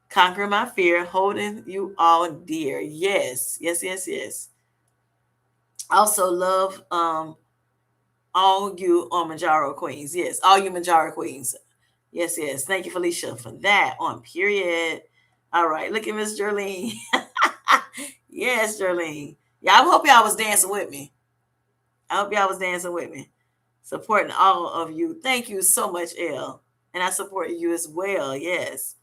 Conquer my fear, holding you all dear. Yes, yes, yes, yes. Also love all you on Mounjaro queens. Yes, all you Mounjaro queens. Yes, yes. Thank you, Felicia, for that. On period. All right. Look at Miss Jerlene. Yes, Jerlene. Yeah, I hope y'all was dancing with me. I hope y'all was dancing with me. Supporting all of you. Thank you so much, Elle. And I support you as well. Yes.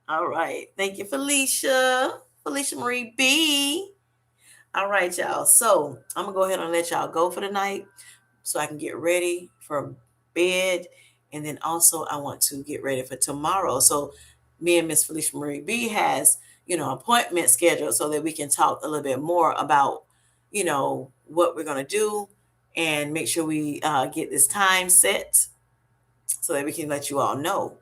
All right. Thank you, Felicia. Felicia Marie B. All right, y'all. So I'm going to go ahead and let y'all go for the night so I can get ready for bed. And then also I want to get ready for tomorrow. So me and Miss Felicia Marie B has, appointment scheduled so that we can talk a little bit more about, what we're going to do, and make sure we get this time set so that we can let you all know.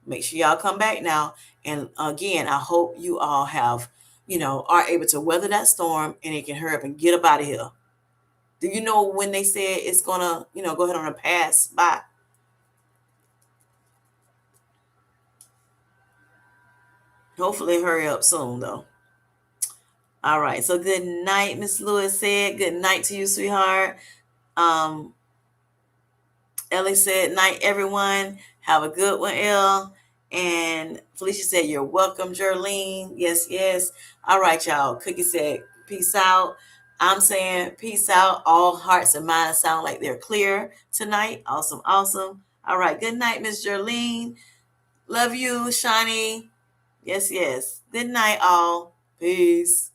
Make sure y'all come back now. And again, I hope you all have, are able to weather that storm and it can hurry up and get up out of here. Do you know when they said it's going to, go ahead on a pass by? Hopefully hurry up soon, though. All right. So good night, Miss Lewis said. Good night to you, sweetheart. Ellie said, night, everyone. Have a good one, Elle. And Felicia said, you're welcome, Jerlene. Yes, yes. All right, y'all. Cookie said, peace out. I'm saying peace out. All hearts and minds sound like they're clear tonight. Awesome, awesome. All right. Good night, Miss Jerlene. Love you, Shani. Yes, yes. Good night, all. Peace.